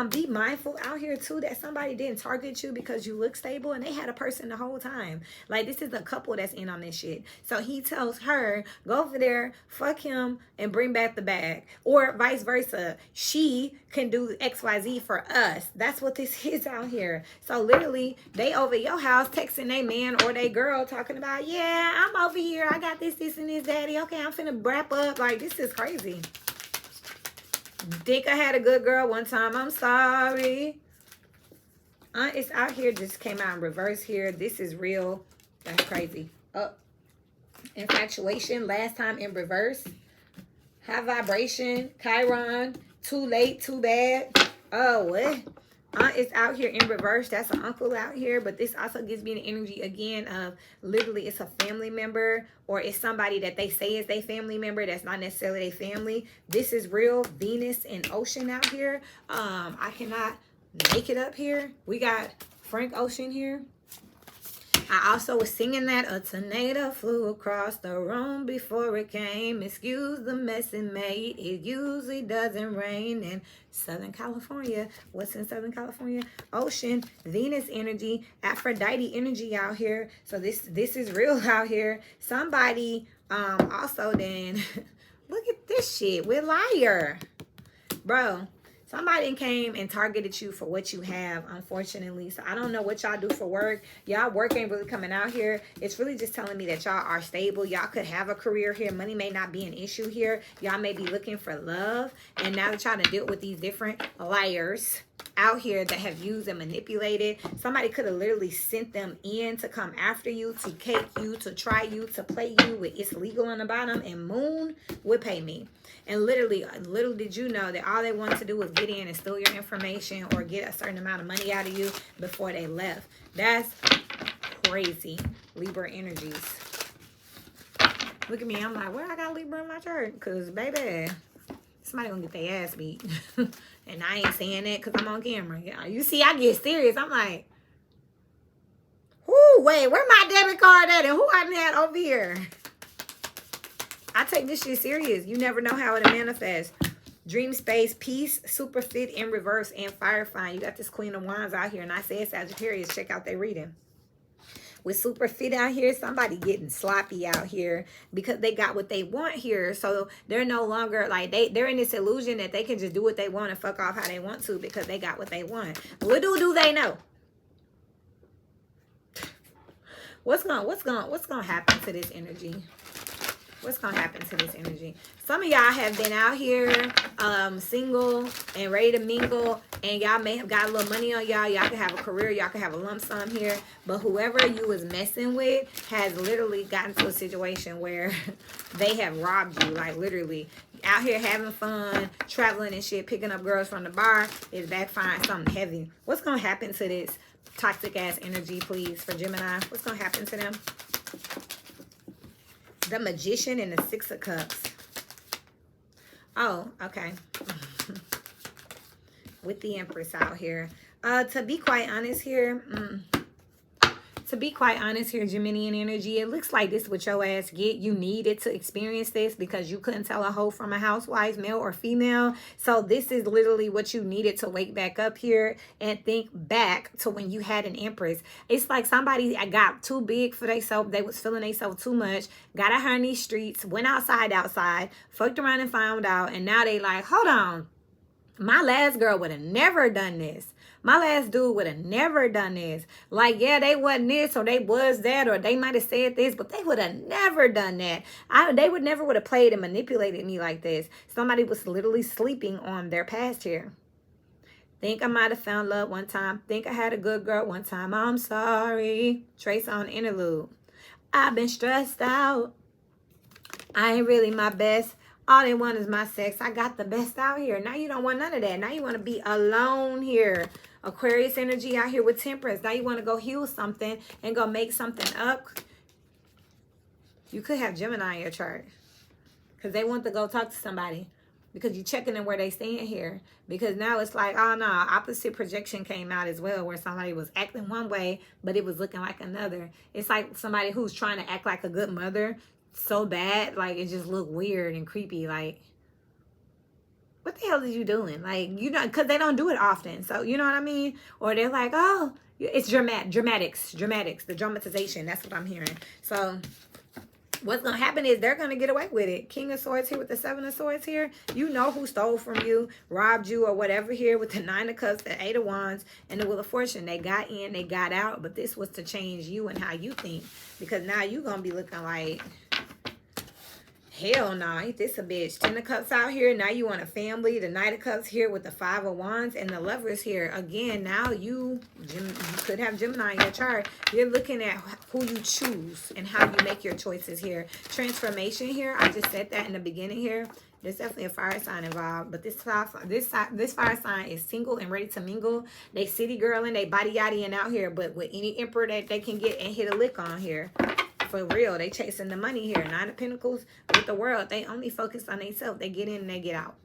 Be mindful out here too that somebody didn't target you because you look stable and they had a person the whole time. Like, this is a couple that's in on this shit. So he tells her, go over there, fuck him, and bring back the bag. Or vice versa. She can do XYZ for us. That's what this is out here. So literally, they over your house texting they man or they girl talking about, yeah, I'm over here. I got this, and this, daddy. Okay, I'm finna wrap up. Like, this is crazy. Think I had a good girl one time. I'm sorry. It's out here. Just came out in reverse here. This is real. That's crazy. Oh, infatuation. Last time in reverse. High vibration. Chiron. Too late. Too bad. Oh, what? It's out here in reverse. That's an uncle out here, but this also gives me the energy again of literally it's a family member, or it's somebody that they say is their family member that's not necessarily their family. This is real. Venus and Ocean out here. I cannot make it up here. We got Frank Ocean here. I also was singing that a tornado flew across the room before it came. Excuse the mess it made. It usually doesn't rain in Southern California. What's in Southern California? Ocean, Venus energy, Aphrodite energy out here. So this is real out here. Somebody also then look at this shit with liar. Bro. Somebody came and targeted you for what you have, unfortunately. So I don't know what y'all do for work. Y'all work ain't really coming out here. It's really just telling me that y'all are stable. Y'all could have a career here. Money may not be an issue here. Y'all may be looking for love. And now they're trying to deal with these different liars out here that have used and manipulated. Somebody could have literally sent them in to come after you, to cake you, to try you, to play you with it's legal on the bottom, and Moon would pay me. And literally, little did you know that all they wanted to do was get in and steal your information or get a certain amount of money out of you before they left. That's crazy. Libra energies. Look at me. I'm like, well, I got Libra in my chart. Because, baby, somebody gonna get their ass beat. And I ain't saying that because I'm on camera. You see, I get serious. I'm like, whoo, wait, where my debit card at? And who I had over here? I take this shit serious. You never know how it'll manifest. Dream space, peace, super fit in reverse, and fire fine. You got this Queen of Wands out here. And I said Sagittarius. Check out their reading. With super fit out here, somebody getting sloppy out here because they got what they want here. So they're no longer like they're in this illusion that they can just do what they want and fuck off how they want to because they got what they want. Little do they know. What's gonna happen to this energy? What's going to happen to this energy? Some of y'all have been out here single and ready to mingle. And y'all may have got a little money on y'all. Y'all can have a career. Y'all can have a lump sum here. But whoever you was messing with has literally gotten to a situation where they have robbed you. Like literally. Out here having fun, traveling and shit, picking up girls from the bar is backfiring something heavy. What's going to happen to this toxic ass energy, please, for Gemini? What's going to happen to them? The Magician and the Six of Cups. Oh, okay. With the Empress out here. To be quite honest here, Geminian energy, it looks like this is what your ass get. You needed to experience this because you couldn't tell a hoe from a housewife, male or female. So this is literally what you needed to wake back up here and think back to when you had an Empress. It's like somebody got too big for themselves. They was feeling themselves too much. Got out here in these streets, went outside, fucked around and found out. And now they like, hold on. My last girl would have never done this. My last dude would have never done this. Like, yeah, they wasn't this or they was that or they might have said this, but they would have never done that. They would never would have played and manipulated me like this. Somebody was literally sleeping on their past here. Think I might have found love one time. Think I had a good girl one time. I'm sorry. Trace on interlude. I've been stressed out. I ain't really my best. All they want is my sex. I got the best out here. Now you don't want none of that. Now you want to be alone here. Aquarius energy out here with Temperance. Now you want to go heal something and go make something up. You could have Gemini in your chart. Because they want to go talk to somebody. Because you're checking them where they stand here. Because now it's like, oh no, opposite projection came out as well. Where somebody was acting one way, but it was looking like another. It's like somebody who's trying to act like a good mother so bad, like it just looked weird and creepy. Like, what the hell is you doing? Like, you know, because they don't do it often. So, you know what I mean? Or they're like, oh, it's dramatics, the dramatization. That's what I'm hearing. So, what's going to happen is they're going to get away with it. King of Swords here with the Seven of Swords here. You know who stole from you, robbed you, or whatever here with the Nine of Cups, the Eight of Wands, and the Wheel of Fortune. They got in, they got out, but this was to change you and how you think. Because now you're going to be looking like, hell no, ain't this a bitch. 10 of Cups out here. Now you want a family. The Knight of Cups here with the Five of Wands and the Lovers here. Again, now you could have Gemini in your chart. You're looking at who you choose and how you make your choices here. Transformation here. I just said that in the beginning here. There's definitely a fire sign involved. But this fire sign is single and ready to mingle. They city girling, they body yaddying out here. But with any emperor that they can get and hit a lick on here. For real, they chasing the money here. Nine of Pentacles with the World. They only focus on themselves. They get in and they get out.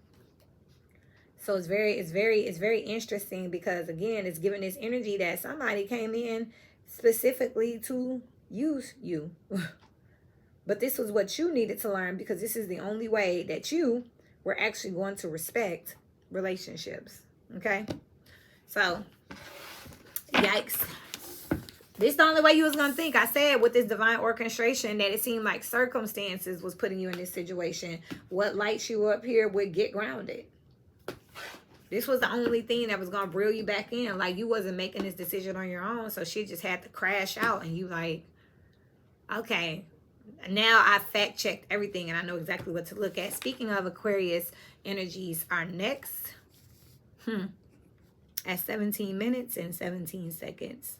So it's very interesting because again, it's giving this energy that somebody came in specifically to use you. But this was what you needed to learn because this is the only way that you were actually going to respect relationships. Okay? So, yikes. This is the only way you was going to think. I said with this divine orchestration that it seemed like circumstances was putting you in this situation. What lights you up here would get grounded. This was the only thing that was going to reel you back in. Like you wasn't making this decision on your own. So she just had to crash out. And you like, okay, now I fact checked everything. And I know exactly what to look at. Speaking of Aquarius energies, our next at 17 minutes and 17 seconds.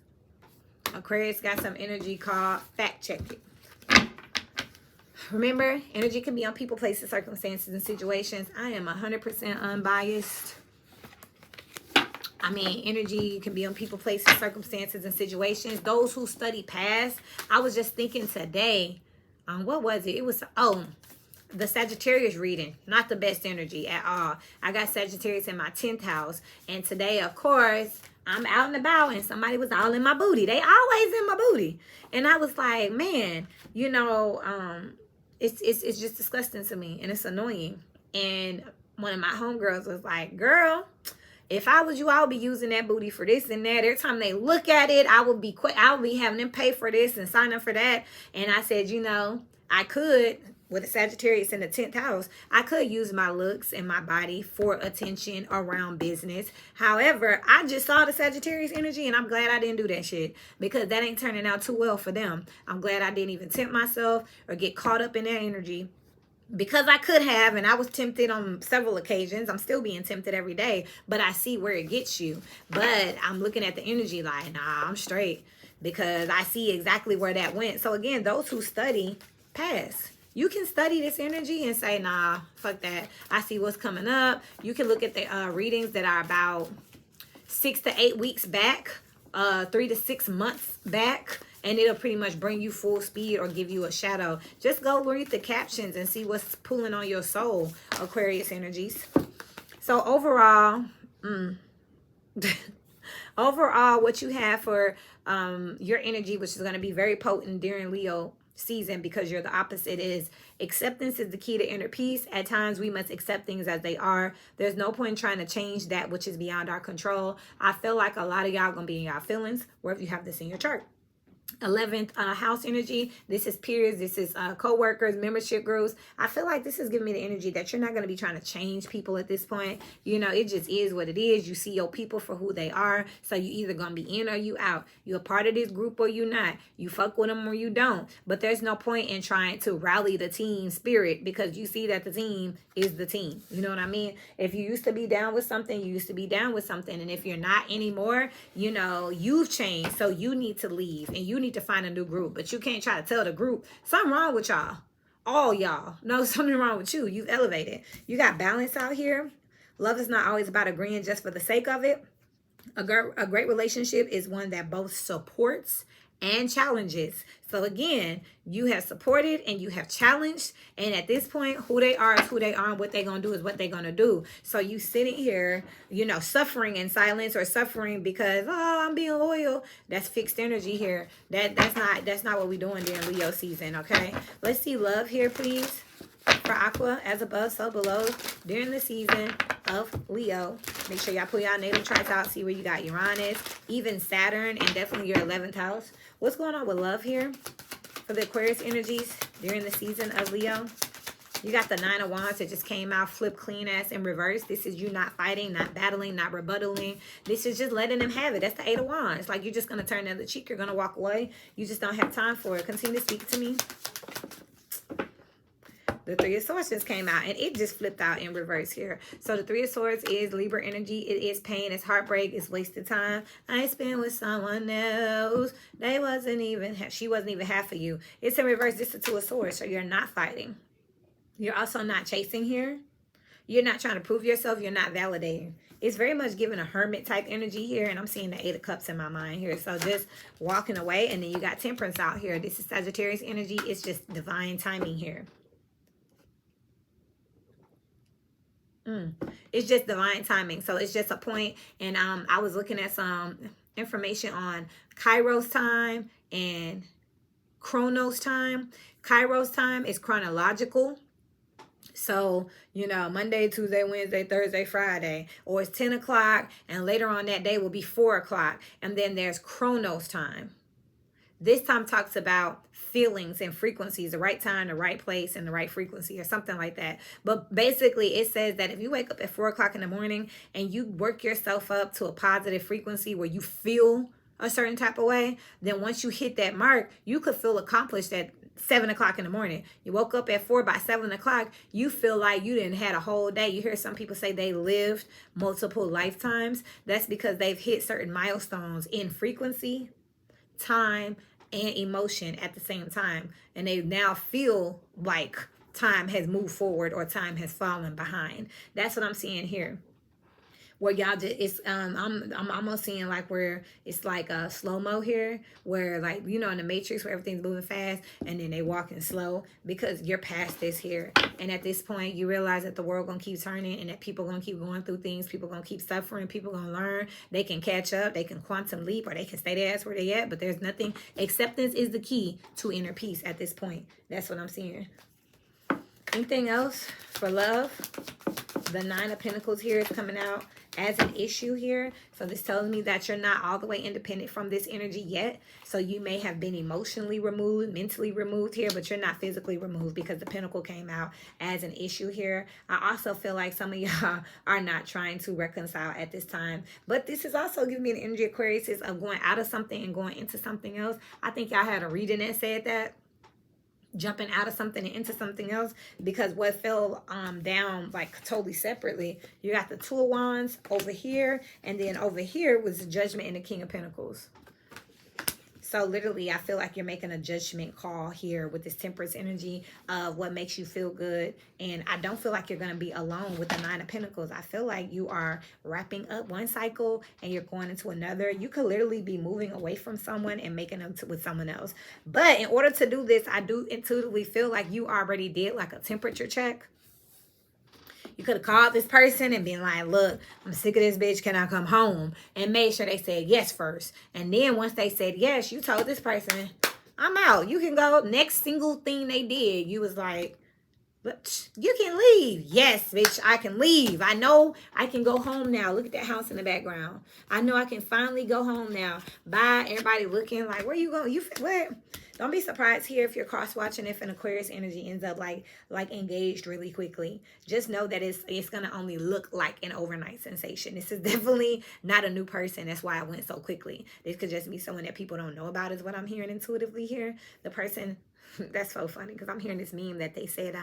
Aquarius got some energy called fact checking. Remember, energy can be on people, places, circumstances, and situations. I am 100% unbiased. I mean, energy can be on people, places, circumstances, and situations. Those who study past, I was just thinking today, what was it? It was, the Sagittarius reading. Not the best energy at all. I got Sagittarius in my 10th house. And today, of course, I'm out and about and somebody was all in my booty. They always in my booty. And I was like, man, you know, it's just disgusting to me and it's annoying. And one of my homegirls was like, girl, if I was you, I would be using that booty for this and that. Every time they look at it, I would be having them pay for this and sign up for that. And I said, you know, I could, with a Sagittarius in the 10th house, I could use my looks and my body for attention around business. However, I just saw the Sagittarius energy and I'm glad I didn't do that shit because that ain't turning out too well for them. I'm glad I didn't even tempt myself or get caught up in that energy because I could have, and I was tempted on several occasions. I'm still being tempted every day, but I see where it gets you. But I'm looking at the energy like, nah, I'm straight because I see exactly where that went. So again, those who study past, you can study this energy and say, nah, fuck that. I see what's coming up. You can look at the readings that are about 6 to 8 weeks back, 3 to 6 months back, and it'll pretty much bring you full speed or give you a shadow. Just go read the captions and see what's pulling on your soul, Aquarius energies. So overall, overall, what you have for your energy, which is going to be very potent during Leo season because you're the opposite, is acceptance is the key to inner peace. At times we must accept things as they are. There's no point in trying to change that which is beyond our control. I feel like a lot of y'all gonna be in y'all feelings, or if you have this in your chart. 11th house energy. This is peers, this is co-workers, membership groups. I feel like this is giving me the energy that you're not going to be trying to change people at this point. You know, it just is what it is. You see your people for who they are, so you either going to be in or you out. You're a part of this group or you not. You fuck with them or you don't. But there's no point in trying to rally the team spirit, because you see that the team is the team. You know what I mean? If you used to be down with something, you used to be down with something, and if you're not anymore, you know, you've changed, so you need to leave and you need to find a new group. But you can't try to tell the group something wrong with y'all. All y'all know something wrong with you. You've elevated. You got balance out here. Love is not always about agreeing just for the sake of it. A great relationship is one that both supports and challenges. So again, you have supported and you have challenged, and at this point, who they are is who they are, and what they're gonna do is what they're gonna do. So you sitting here, you know, suffering in silence, or suffering because, oh, I'm being loyal. That's fixed energy here. That's not what we're doing during Leo season. Okay, let's see love here, please, for Aqua, as above so below, during the season of Leo. Make sure y'all pull y'all natal charts out, see where you got Uranus, even Saturn, and definitely your 11th house. What's going on with love here for the Aquarius energies during the season of Leo? You got the 9 of Wands that just came out, flip clean ass in reverse. This is you not fighting, not battling, not rebuttaling. This is just letting them have it. That's the 8 of Wands. Like, you're just going to turn the other cheek. You're going to walk away. You just don't have time for it. Continue to speak to me. The 3 of Swords just came out, and it just flipped out in reverse here. So the 3 of Swords is Libra energy. It is pain. It's heartbreak. It's wasted time. I spent with someone else. She wasn't even half of you. It's in reverse. This is the 2 of Swords. So you're not fighting. You're also not chasing here. You're not trying to prove yourself. You're not validating. It's very much giving a hermit type energy here, and I'm seeing the 8 of Cups in my mind here. So just walking away, and then you got Temperance out here. This is Sagittarius energy. It's just divine timing here. It's just divine timing. So it's just a point. And I was looking at some information on Kairos time and Chronos time. Kairos time is chronological. So, you know, Monday, Tuesday, Wednesday, Thursday, Friday, or it's 10 o'clock, and later on that day will be 4 o'clock. And then there's Chronos time. This time talks about feelings and frequencies, the right time, the right place, and the right frequency, or something like that. But basically, it says that if you wake up at 4 o'clock in the morning and you work yourself up to a positive frequency where you feel a certain type of way, then once you hit that mark, you could feel accomplished at 7 o'clock in the morning. You woke up at 4, by 7 o'clock, you feel like you didn't had a whole day. You hear some people say they lived multiple lifetimes. That's because they've hit certain milestones in frequency, time, and emotion at the same time, and they now feel like time has moved forward or time has fallen behind. That's what I'm seeing here. Where y'all just, it's I'm almost seeing like where it's like a slow-mo here, where, like, you know, in the Matrix where everything's moving fast and then they walking slow, because you're past this here. And at this point you realize that the world gonna keep turning, and that people gonna keep going through things, people gonna keep suffering, people gonna learn, they can catch up, they can quantum leap, or they can stay their ass where they at. But there's nothing, acceptance is the key to inner peace at this point. That's what I'm seeing. Anything else for love? The 9 of Pentacles here is coming out as an issue here. So this tells me that you're not all the way independent from this energy yet. So you may have been emotionally removed, mentally removed here, but you're not physically removed, because the Pentacle came out as an issue here. I also feel like some of y'all are not trying to reconcile at this time. But this is also giving me an energy, Aquarius, of going out of something and going into something else. I think y'all had a reading that said that. Jumping out of something and into something else, because what fell down like totally separately, you got the 2 of Wands over here, and then over here was the Judgment and the King of Pentacles. So literally, I feel like you're making a judgment call here with this Temperance energy of what makes you feel good. And I don't feel like you're going to be alone with the 9 of Pentacles. I feel like you are wrapping up one cycle and you're going into another. You could literally be moving away from someone and making up with someone else. But in order to do this, I do intuitively feel like you already did like a temperature check. You could have called this person and been like, look, I'm sick of this bitch. Can I come home? And made sure they said yes first. And then once they said yes, you told this person, I'm out. You can go. Next single thing they did, you was like, But you can leave. Yes, bitch, I can leave. I know I can go home now. Look at that house in the background. I know I can finally go home now. Bye. Everybody looking like, where you going? You what? Don't be surprised here if you're cross watching if an Aquarius energy ends up like engaged really quickly. Just know that it's gonna only look like an overnight sensation. This is definitely not a new person. That's why I went so quickly. This could just be someone that people don't know about, is what I'm hearing intuitively here. The person. That's so funny because I'm hearing this meme that they said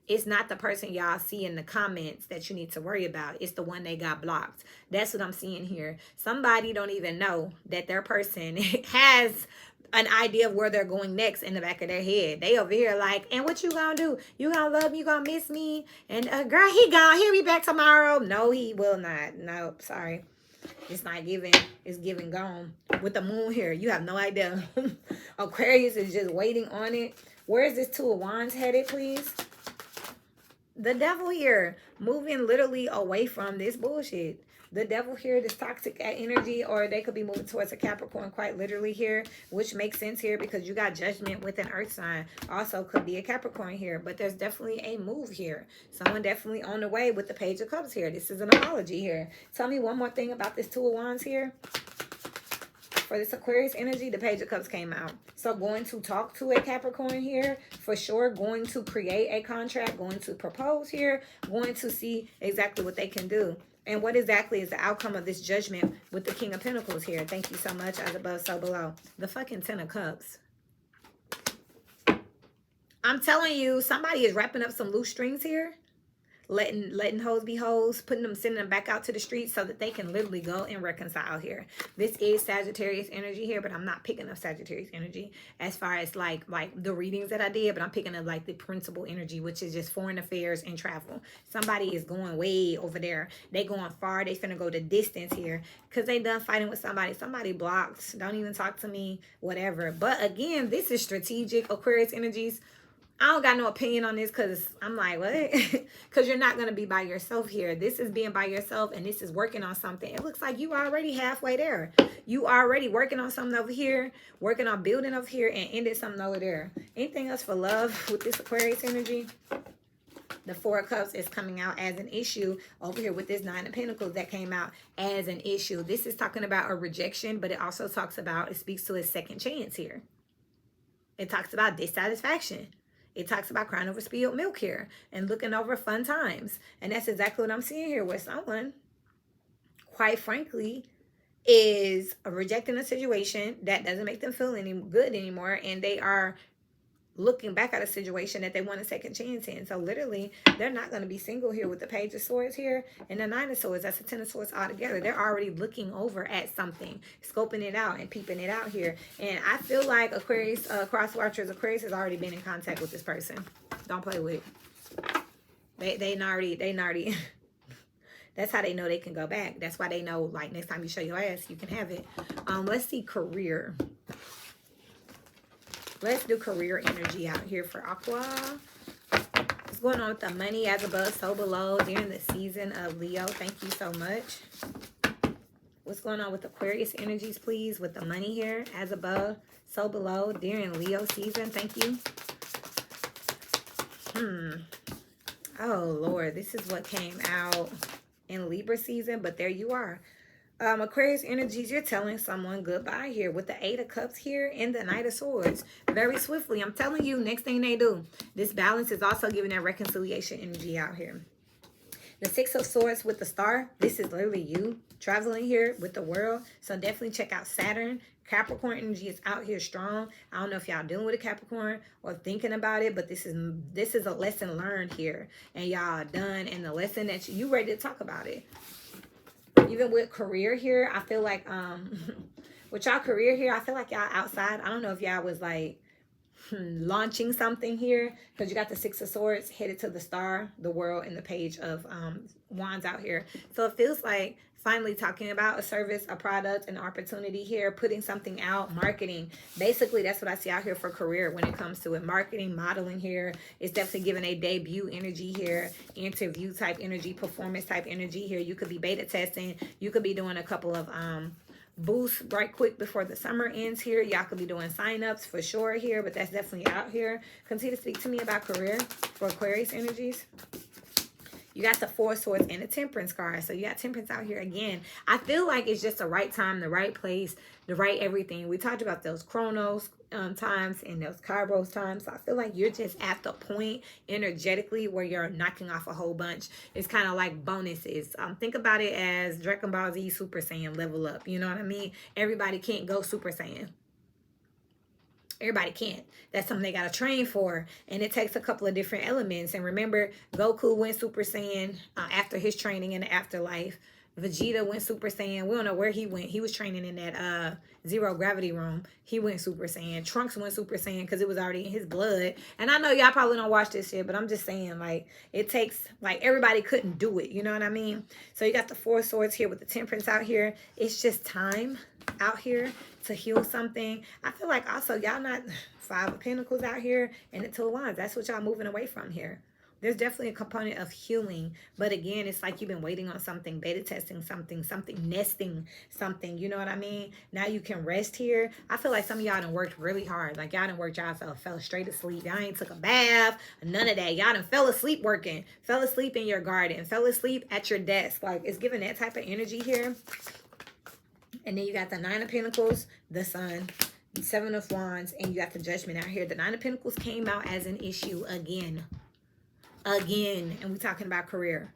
it's not the person y'all see in the comments that you need to worry about. It's the one they got blocked. That's what I'm seeing here. Somebody don't even know that their person has an idea of where they're going next in the back of their head. They over here like, and what you gonna do? You gonna love me? You gonna miss me? And girl, he gone. He'll be back tomorrow. No, he will not. Nope, sorry. It's not giving. It's giving gone. With the moon here, you have no idea. Aquarius is just waiting on it. Where is this Two of Wands headed, please? The devil here, moving literally away from this bullshit. The devil here, this toxic energy, or they could be moving towards a Capricorn quite literally here, which makes sense here because you got judgment with an earth sign. Also could be a Capricorn here, but there's definitely a move here. Someone definitely on the way with the Page of Cups here. This is an apology here. Tell me one more thing about this Two of Wands here. For this Aquarius energy, the Page of Cups came out. So going to talk to a Capricorn here, for sure. Going to create a contract, going to propose here, going to see exactly what they can do. And what exactly is the outcome of this judgment with the King of Pentacles here? Thank you so much. As above, so below. The fucking Ten of Cups. I'm telling you, somebody is wrapping up some loose strings here. Letting hoes be hoes, sending them back out to the streets so that they can literally go and reconcile here. This is Sagittarius energy here, but I'm not picking up Sagittarius energy as far as like the readings that I did, but I'm picking up like the principal energy, which is just foreign affairs and travel. Somebody is going way over there. They going far. They finna go the distance here because they done fighting with somebody. Somebody blocked. Don't even talk to me, whatever. But again, this is strategic Aquarius energies. I don't got no opinion on this because I'm like, what? Because you're not going to be by yourself here. This is being by yourself and this is working on something. It looks like you already halfway there. You already working on something over here, working on building over here, and ended something over there. Anything else for love with this Aquarius energy? The Four of Cups is coming out as an issue over here with this Nine of Pentacles that came out as an issue. This is talking about a rejection, but it also talks about, it speaks to a second chance here. It talks about dissatisfaction. It talks about crying over spilled milk here and looking over fun times. And that's exactly what I'm seeing here with someone, quite frankly, is rejecting a situation that doesn't make them feel any good anymore. And they are looking back at a situation that they want a second chance in. So literally, they're not going to be single here with the Page of Swords here and the Nine of Swords. That's the Ten of Swords all together. They're already looking over at something, scoping it out and peeping it out here. And I feel like Aquarius, cross watchers, Aquarius has already been in contact with this person. Don't play with it. They already. That's how they know they can go back. That's why they know, like, next time you show your ass, you can have it. Let's see career. Let's do career energy out here for Aqua. What's going on with the money? As above, so below during the season of Leo. Thank you so much. What's going on with Aquarius energies, please, with the money here? As above, so below during Leo season. Thank you. Oh, Lord. This is what came out in Libra season, but there you are. Aquarius energies, you're telling someone goodbye here with the Eight of Cups here and the Knight of Swords very swiftly. I'm telling you, next thing they do, this balance is also giving that reconciliation energy out here. The Six of Swords with the Star, this is literally you traveling here with the world. So definitely check out Saturn. Capricorn energy is out here strong. I don't know if y'all dealing with a Capricorn or thinking about it, but this is a lesson learned here. And y'all done, and the lesson that you ready to talk about it. Even with career here, I feel like, with y'all career here, I feel like y'all outside. I don't know if y'all was like launching something here because you got the Six of Swords headed to the Star, the World, and the Page of Wands out here. So it feels like finally talking about a service, a product, an opportunity here, putting something out, marketing. Basically, that's what I see out here for career when it comes to it. Marketing, modeling here. It's definitely giving a debut energy here, interview type energy, performance type energy here. You could be beta testing. You could be doing a couple of boost right quick before the summer ends here. Y'all could be doing sign-ups for sure here, but that's definitely out here. Continue to speak to me about career for Aquarius energies. You got the Four of Swords and the Temperance card. So you got Temperance out here again. I feel like it's just the right time, the right place, the right everything. We talked about those Chronos times and those Kairos times. So I feel like you're just at the point energetically where you're knocking off a whole bunch. It's kind of like bonuses. Think about it as Dragon Ball Z Super Saiyan level up. You know what I mean? Everybody can't go Super Saiyan. Everybody can't. That's something they got to train for. And it takes a couple of different elements. And remember, Goku went Super Saiyan after his training in the afterlife. Vegeta went Super Saiyan. We don't know where he went. He was training in that zero gravity room. He went Super Saiyan. Trunks went Super Saiyan because it was already in his blood. And I know y'all probably don't watch this shit, but I'm just saying, like, it takes, like, everybody couldn't do it. You know what I mean? So you got the Four Swords here with the Temperance out here. It's just time out here to heal something. I feel like also y'all not Five of Pentacles out here and the Two of Wands. That's what y'all moving away from here. There's definitely a component of healing. But again, it's like you've been waiting on something, beta testing something, nesting something. You know what I mean? Now you can rest here. I feel like some of y'all done worked really hard. Like y'all done worked yourself, fell straight asleep. Y'all ain't took a bath, none of that. Y'all done fell asleep working, fell asleep in your garden, fell asleep at your desk. Like it's giving that type of energy here. And then you got the Nine of Pentacles, the Sun, Seven of Wands, and you got the Judgment out here. The Nine of Pentacles came out as an issue again. And we're talking about career.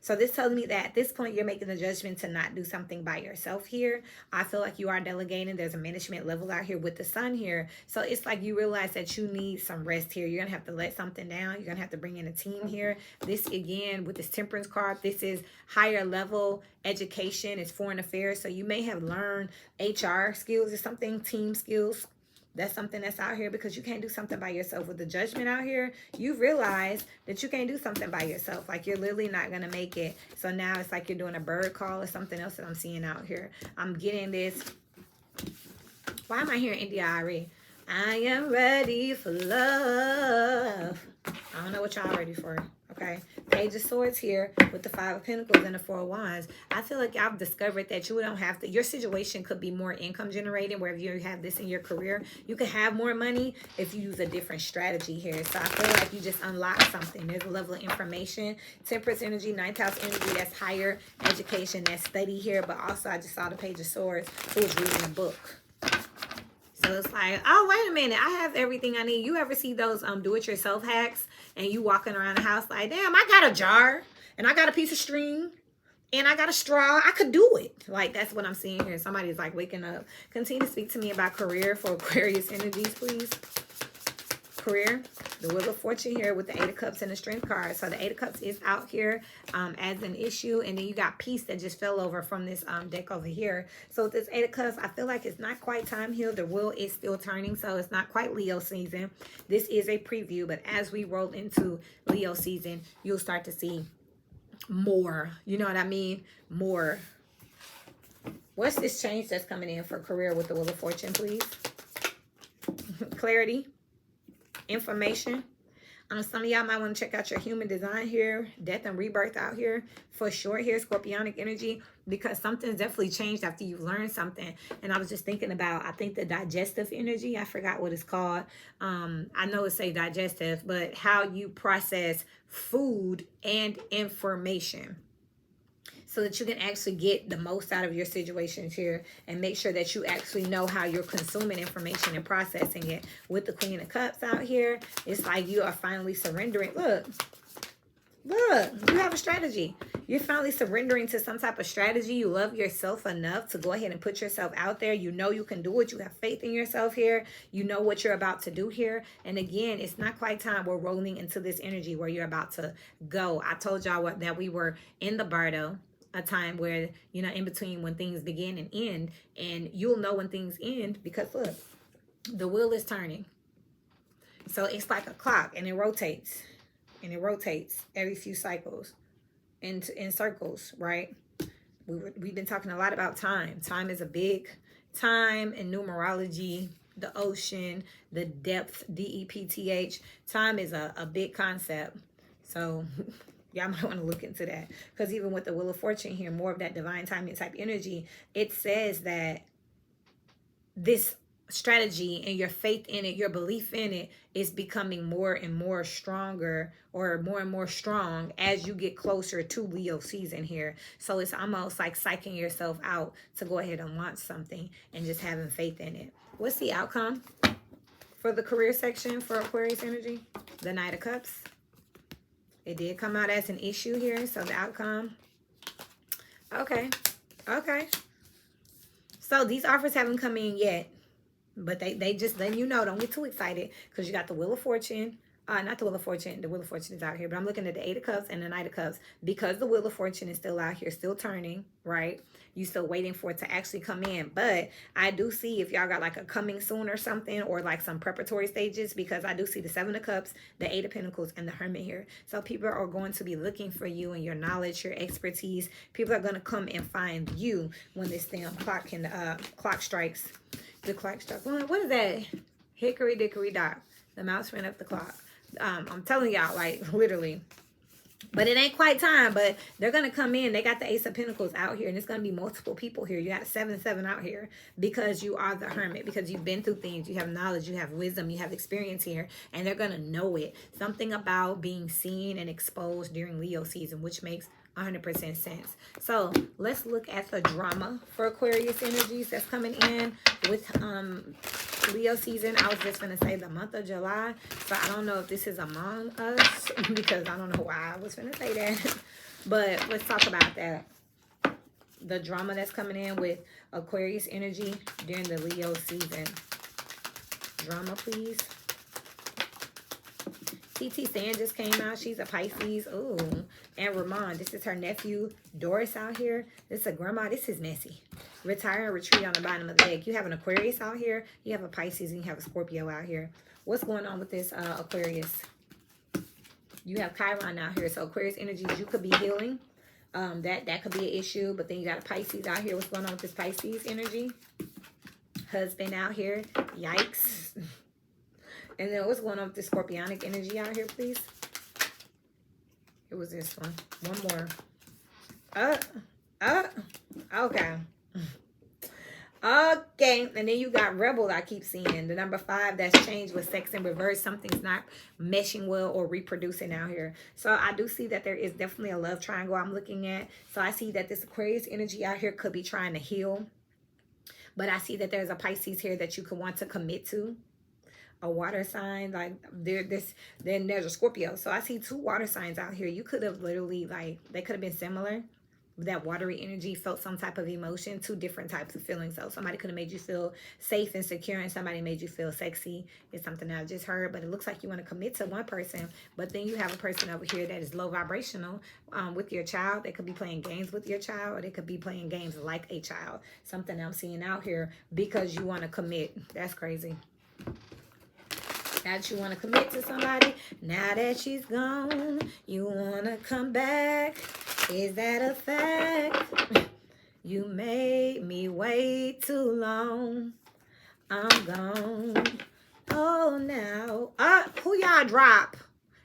So this tells me that at this point, you're making the judgment to not do something by yourself here. I feel like you are delegating. There's a management level out here with the Sun here. So it's like you realize that you need some rest here. You're going to have to let something down. You're going to have to bring in a team here. This, again, with this Temperance card, this is higher level education. It's foreign affairs. So you may have learned HR skills or something, team skills. That's something that's out here because you can't do something by yourself. With the Judgment out here, you realize that you can't do something by yourself. Like you're literally not going to make it. So now it's like you're doing a bird call or something else that I'm seeing out here. I'm getting this. Why am I hearing India.Arie? I am ready for love. I don't know what y'all ready for. Okay. Page of Swords here with the Five of Pentacles and the Four of Wands. I feel like I've discovered that you don't have to, your situation could be more income generating wherever you have this in your career. You can have more money if you use a different strategy here. So I feel like you just unlock something. There's a level of information. Temperance energy, ninth house energy, that's higher education, that's study here. But also I just saw the Page of Swords who was reading a book. So it's like, oh, wait a minute. I have everything I need. You ever see those do-it-yourself hacks and you walking around the house like, damn, I got a jar and I got a piece of string and I got a straw. I could do it. Like, that's what I'm seeing here. Somebody's like waking up. Continue to speak to me about career for Aquarius energies, please. Career, the Wheel of Fortune here with the Eight of Cups and the Strength card. So the Eight of Cups is out here as an issue. And then you got Peace that just fell over from this deck over here. So with this Eight of Cups, I feel like it's not quite time healed. The wheel is still turning, so it's not quite Leo season. This is a preview, but as we roll into Leo season, you'll start to see more. You know what I mean? More. What's this change that's coming in for career with the Wheel of Fortune, please? Clarity. Information. Some of y'all might want to check out your human design here. Death and rebirth out here for sure here. Scorpionic energy, because something's definitely changed after you've learned something. And I was just thinking about, I think the digestive energy, I forgot what it's called. I know it say digestive, but how you process food and information, so that you can actually get the most out of your situations here and make sure that you actually know how you're consuming information and processing it. With the Queen of Cups out here, it's like you are finally surrendering. Look, you have a strategy. You're finally surrendering to some type of strategy. You love yourself enough to go ahead and put yourself out there. You know you can do it. You have faith in yourself here. You know what you're about to do here. And again, it's not quite time. We're rolling into this energy where you're about to go. I told y'all that we were in the Bardo, a time where, you know, in between when things begin and end, and you'll know when things end because look, the wheel is turning. So it's like a clock and it rotates every few cycles in circles, right? We've been talking a lot about time. Time is a big time in numerology, the ocean, the depth, DEPTH. Time is a big concept. So Y'all might want to look into that, because even with the Wheel of Fortune here, more of that divine timing type energy, it says that this strategy and your faith in it, your belief in it, is becoming more and more stronger, or more and more strong as you get closer to Leo season here. So it's almost like psyching yourself out to go ahead and launch something and just having faith in it. What's the outcome for the career section for Aquarius energy? The Knight of Cups. It did come out as an issue here, so the outcome. Okay. So these offers haven't come in yet, but they just letting you know, don't get too excited, because you got the Wheel of Fortune. Not the Wheel of Fortune. The Wheel of Fortune is out here, but I'm looking at the Eight of Cups and the Knight of Cups, because the Wheel of Fortune is still out here, still turning, right? You still waiting for it to actually come in. But I do see if y'all got like a coming soon or something, or like some preparatory stages, because I do see the Seven of Cups, the Eight of Pentacles, and the Hermit here. So people are going to be looking for you and your knowledge, your expertise. People are going to come and find you when this damn clock strikes. The clock strikes. What is that? Hickory dickory dock. The mouse ran up the clock. I'm telling y'all, like, literally. But it ain't quite time, but they're going to come in. They got the Ace of Pentacles out here, and it's going to be multiple people here. You got a 7-7 out here, because you are the Hermit, because you've been through things. You have knowledge, you have wisdom, you have experience here, and they're going to know it. Something about being seen and exposed during Leo season, which makes 100% sense. So let's look at the drama for Aquarius energies that's coming in with Leo season. I was just going to say the month of July, but I don't know if this is Among Us, because I don't know why I was going to say that. But let's talk about that. The drama that's coming in with Aquarius energy during the Leo season. Drama, please. TT Sand just came out. She's a Pisces. Ooh. And Ramon, this is her nephew. Doris out here. This is a grandma. This is messy. Retire and retreat on the bottom of the deck. You have an Aquarius out here. You have a Pisces, and you have a Scorpio out here. What's going on with this Aquarius? You have Chiron out here. So Aquarius energies, you could be healing. That could be an issue. But then you got a Pisces out here. What's going on with this Pisces energy? Husband out here. Yikes. And then what's going on with this Scorpionic energy out here, please? It was this one. One more. Okay. Okay. And then you got Rebel, I keep seeing. The number 5 that's changed with sex in reverse. Something's not meshing well or reproducing out here. So I do see that there is definitely a love triangle I'm looking at. So I see that this Aquarius energy out here could be trying to heal. But I see that there's a Pisces here that you could want to commit to. A water sign, like then there's a Scorpio. So I see 2 water signs out here. You could have literally, like, they could have been similar. That watery energy felt some type of emotion, 2 different types of feelings. So somebody could have made you feel safe and secure, and somebody made you feel sexy. It's something I just heard, but it looks like you want to commit to one person, but then you have a person over here that is low vibrational with your child. They could be playing games with your child, or they could be playing games like a child. Something I'm seeing out here, because you want to commit. That's crazy. Now that you want to commit to somebody, now that she's gone, you want to come back. Is that a fact? You made me wait too long. I'm gone. Oh, now. Who y'all drop?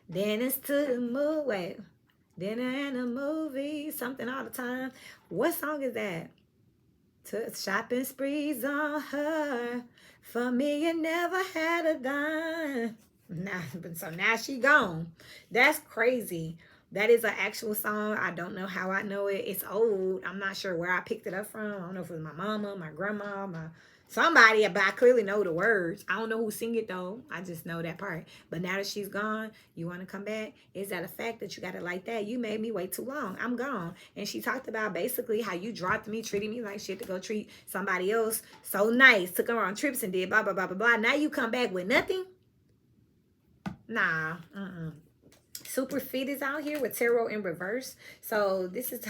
Dennis to the movie. Dinner and a movie. Something all the time. What song is that? Took shopping sprees on her. For me, you never had a dime. So now she gone. That's crazy. That is an actual song. I don't know how I know it. It's old. I'm not sure where I picked it up from. I don't know if it was my mama, my grandma, somebody, but I clearly know the words. I don't know who sing it though. I just know that part. But now that she's gone, you want to come back? Is that a fact that you got it like that? You made me wait too long. I'm gone. And she talked about basically how you dropped me, treated me like shit to go treat somebody else so nice, took her on trips and did blah, blah, blah, blah, blah. Now you come back with nothing? Nah. Super Fit is out here with tarot in reverse. So this is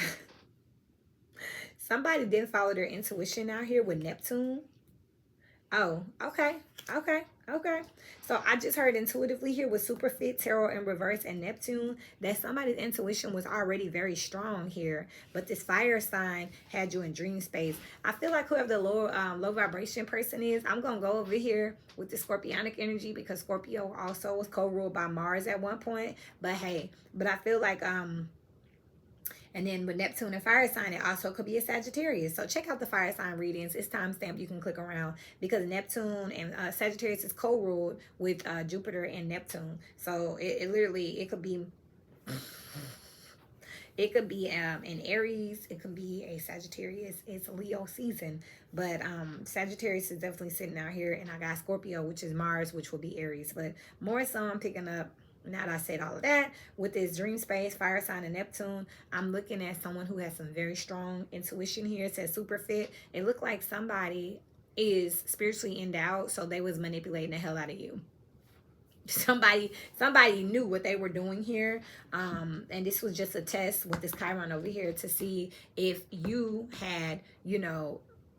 somebody didn't follow their intuition out here with Neptune. Oh, okay. Okay. Okay. So I just heard intuitively here with Superfit, Tarot in reverse, and Neptune that somebody's intuition was already very strong here, but this fire sign had you in dream space. I feel like whoever the low vibration person is, I'm gonna go over here with the Scorpionic energy because Scorpio also was co-ruled by Mars at one point. But hey, but I feel like and then with Neptune and fire sign, it also could be a Sagittarius. So check out the fire sign readings. It's timestamped. You can click around because Neptune and Sagittarius is co-ruled with Jupiter and Neptune. So it literally, it could be an Aries. It could be a Sagittarius. It's Leo season. But Sagittarius is definitely sitting out here. And I got Scorpio, which is Mars, which will be Aries. But more so I'm picking up, now that I said all of that, with this dream space, fire sign, and Neptune, I'm looking at someone who has some very strong intuition here. It says super fit. It looked like somebody is spiritually endowed, so they was manipulating the hell out of you. Somebody knew what they were doing here, and this was just a test with this Chiron over here to see if you had,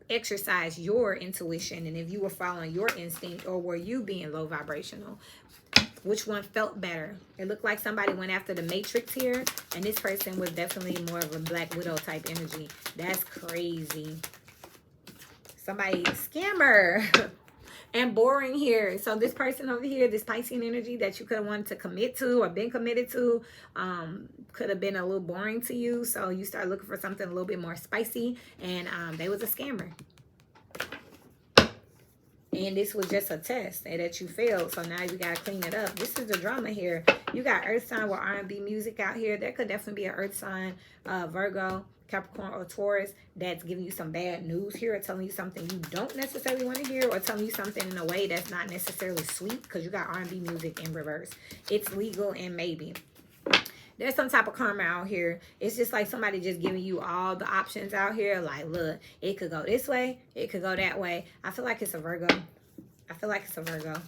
exercise your intuition and if you were following your instinct, or were you being low vibrational. Which one felt better? It looked like somebody went after the Matrix here, and this person was definitely more of a Black Widow type energy. That's crazy. Somebody scammer and boring here. So this person over here, this Piscean energy that you could have wanted to commit to or been committed to, could have been a little boring to you. So you start looking for something a little bit more spicy, and they was a scammer. And this was just a test that you failed. So now you got to clean it up. This is the drama here. You got earth sign with R&B music out here. There could definitely be an earth sign, Virgo, Capricorn, or Taurus that's giving you some bad news here, or telling you something you don't necessarily want to hear, or telling you something in a way that's not necessarily sweet, because you got R&B music in reverse. It's legal and maybe. There's some type of karma out here. It's just like somebody just giving you all the options out here. Like, look, it could go this way. It could go that way. I feel like it's a Virgo. I feel like it's a Virgo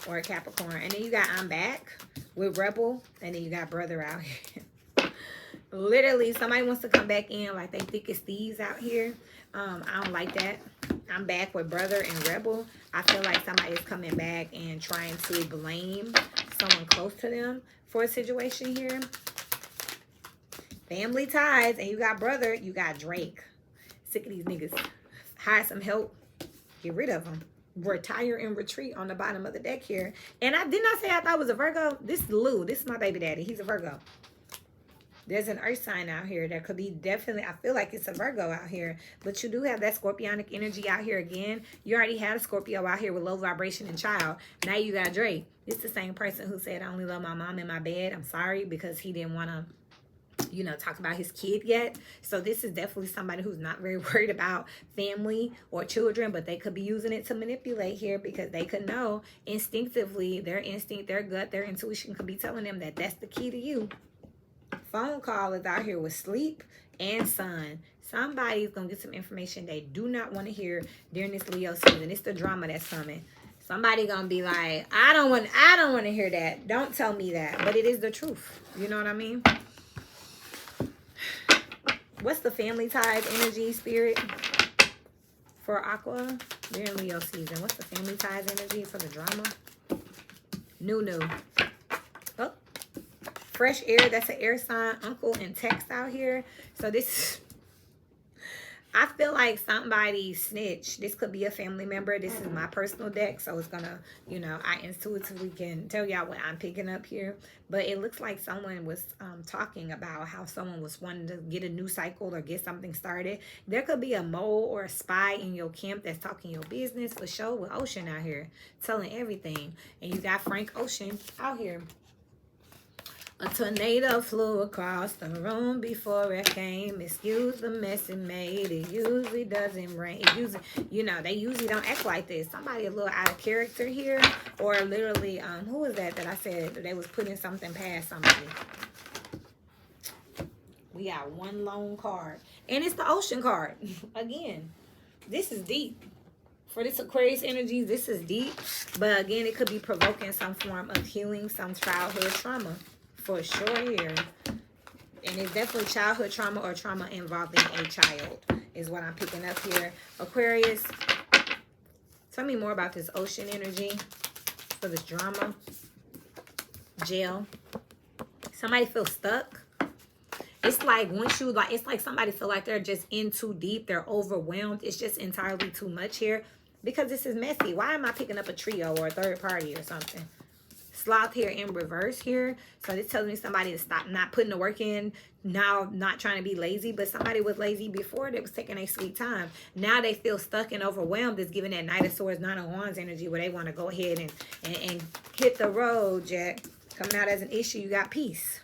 or a Capricorn. And then you got I'm Back with Rebel. And then you got Brother out here. Literally, somebody wants to come back in like they think it's thieves out here. I don't like that. I'm Back with Brother and Rebel. I feel like somebody is coming back and trying to blame someone close to them for a situation here. Family ties, and you got Brother, you got Drake. Sick of these niggas. Hire some help. Get rid of them. Retire and retreat on the bottom of the deck here. And I did not say I thought it was a Virgo. This is Lou. This is my baby daddy. He's a Virgo. There's an earth sign out here that could be definitely, I feel like it's a Virgo out here. But you do have that Scorpionic energy out here again. You already had a Scorpio out here with low vibration and child. Now you got Drake. It's the same person who said, I only love my mom in my bed. I'm sorry, because he didn't want to, talk about his kid yet. So this is definitely somebody who's not very worried about family or children, but they could be using it to manipulate here, because they could know instinctively, their instinct, their gut, their intuition could be telling them that that's the key to you. Phone call is out here with Sleep and Sun. Somebody's gonna get some information they do not want to hear during this Leo season. It's the drama that's coming. Somebody gonna be like, I don't want to hear that. Don't tell me that. But it is the truth. You know what I mean? What's the family ties energy, Spirit, for Aqua during Leo season? What's the family ties energy for the drama? New. Oh, fresh air. That's an air sign. Uncle and text out here. So this, I feel like somebody snitched. This could be a family member. This is my personal deck, so it's gonna, I intuitively can tell y'all what I'm picking up here. But it looks like someone was talking about how someone was wanting to get a new cycle or get something started. There could be a mole or a spy in your camp that's talking your business for sure, with Ocean out here telling everything. And you got Frank Ocean out here. A tornado flew across the room before it came. Excuse the mess it made. It usually doesn't rain. It usually, they usually don't act like this. Somebody a little out of character here. Or literally, who was that I said they was putting something past somebody? We got one lone card. And it's the Ocean card. Again, this is deep. For this Aquarius energy, this is deep. But again, it could be provoking some form of healing, some childhood trauma. For sure here. And it's definitely childhood trauma or trauma involving a child is what I'm picking up here. Aquarius, Tell me more about this ocean energy for this drama. Jail. Somebody feels stuck. It's like once you like, it's like somebody feel like they're just in too deep. They're overwhelmed. It's just entirely too much here because this is messy. Why am I picking up a trio or a third party or something? Sloth here in reverse here. So this tells me somebody to stop not putting the work in. Now not trying to be lazy, but somebody was lazy before. They was taking a sweet time. Now they feel stuck and overwhelmed. It's giving that Knight of Swords, Nine of Wands energy where they want to go ahead and hit the road, Jack. Coming out as an issue, you got peace.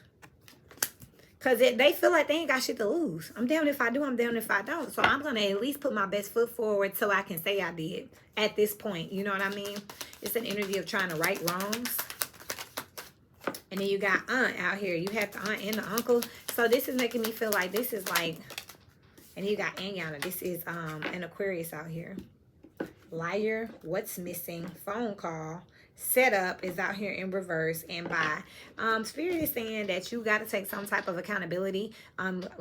Because they feel like they ain't got shit to lose. I'm damned if I do, I'm damned if I don't. So I'm going to at least put my best foot forward so I can say I did at this point. You know what I mean? It's an energy of trying to right wrongs. And then you got aunt out here. You have the aunt and the uncle. So this is making me feel like this is like, and you got Anyana. This is an Aquarius out here. Liar, what's missing, phone call, setup is out here in reverse, and bye. Spirit is saying that you got to take some type of accountability.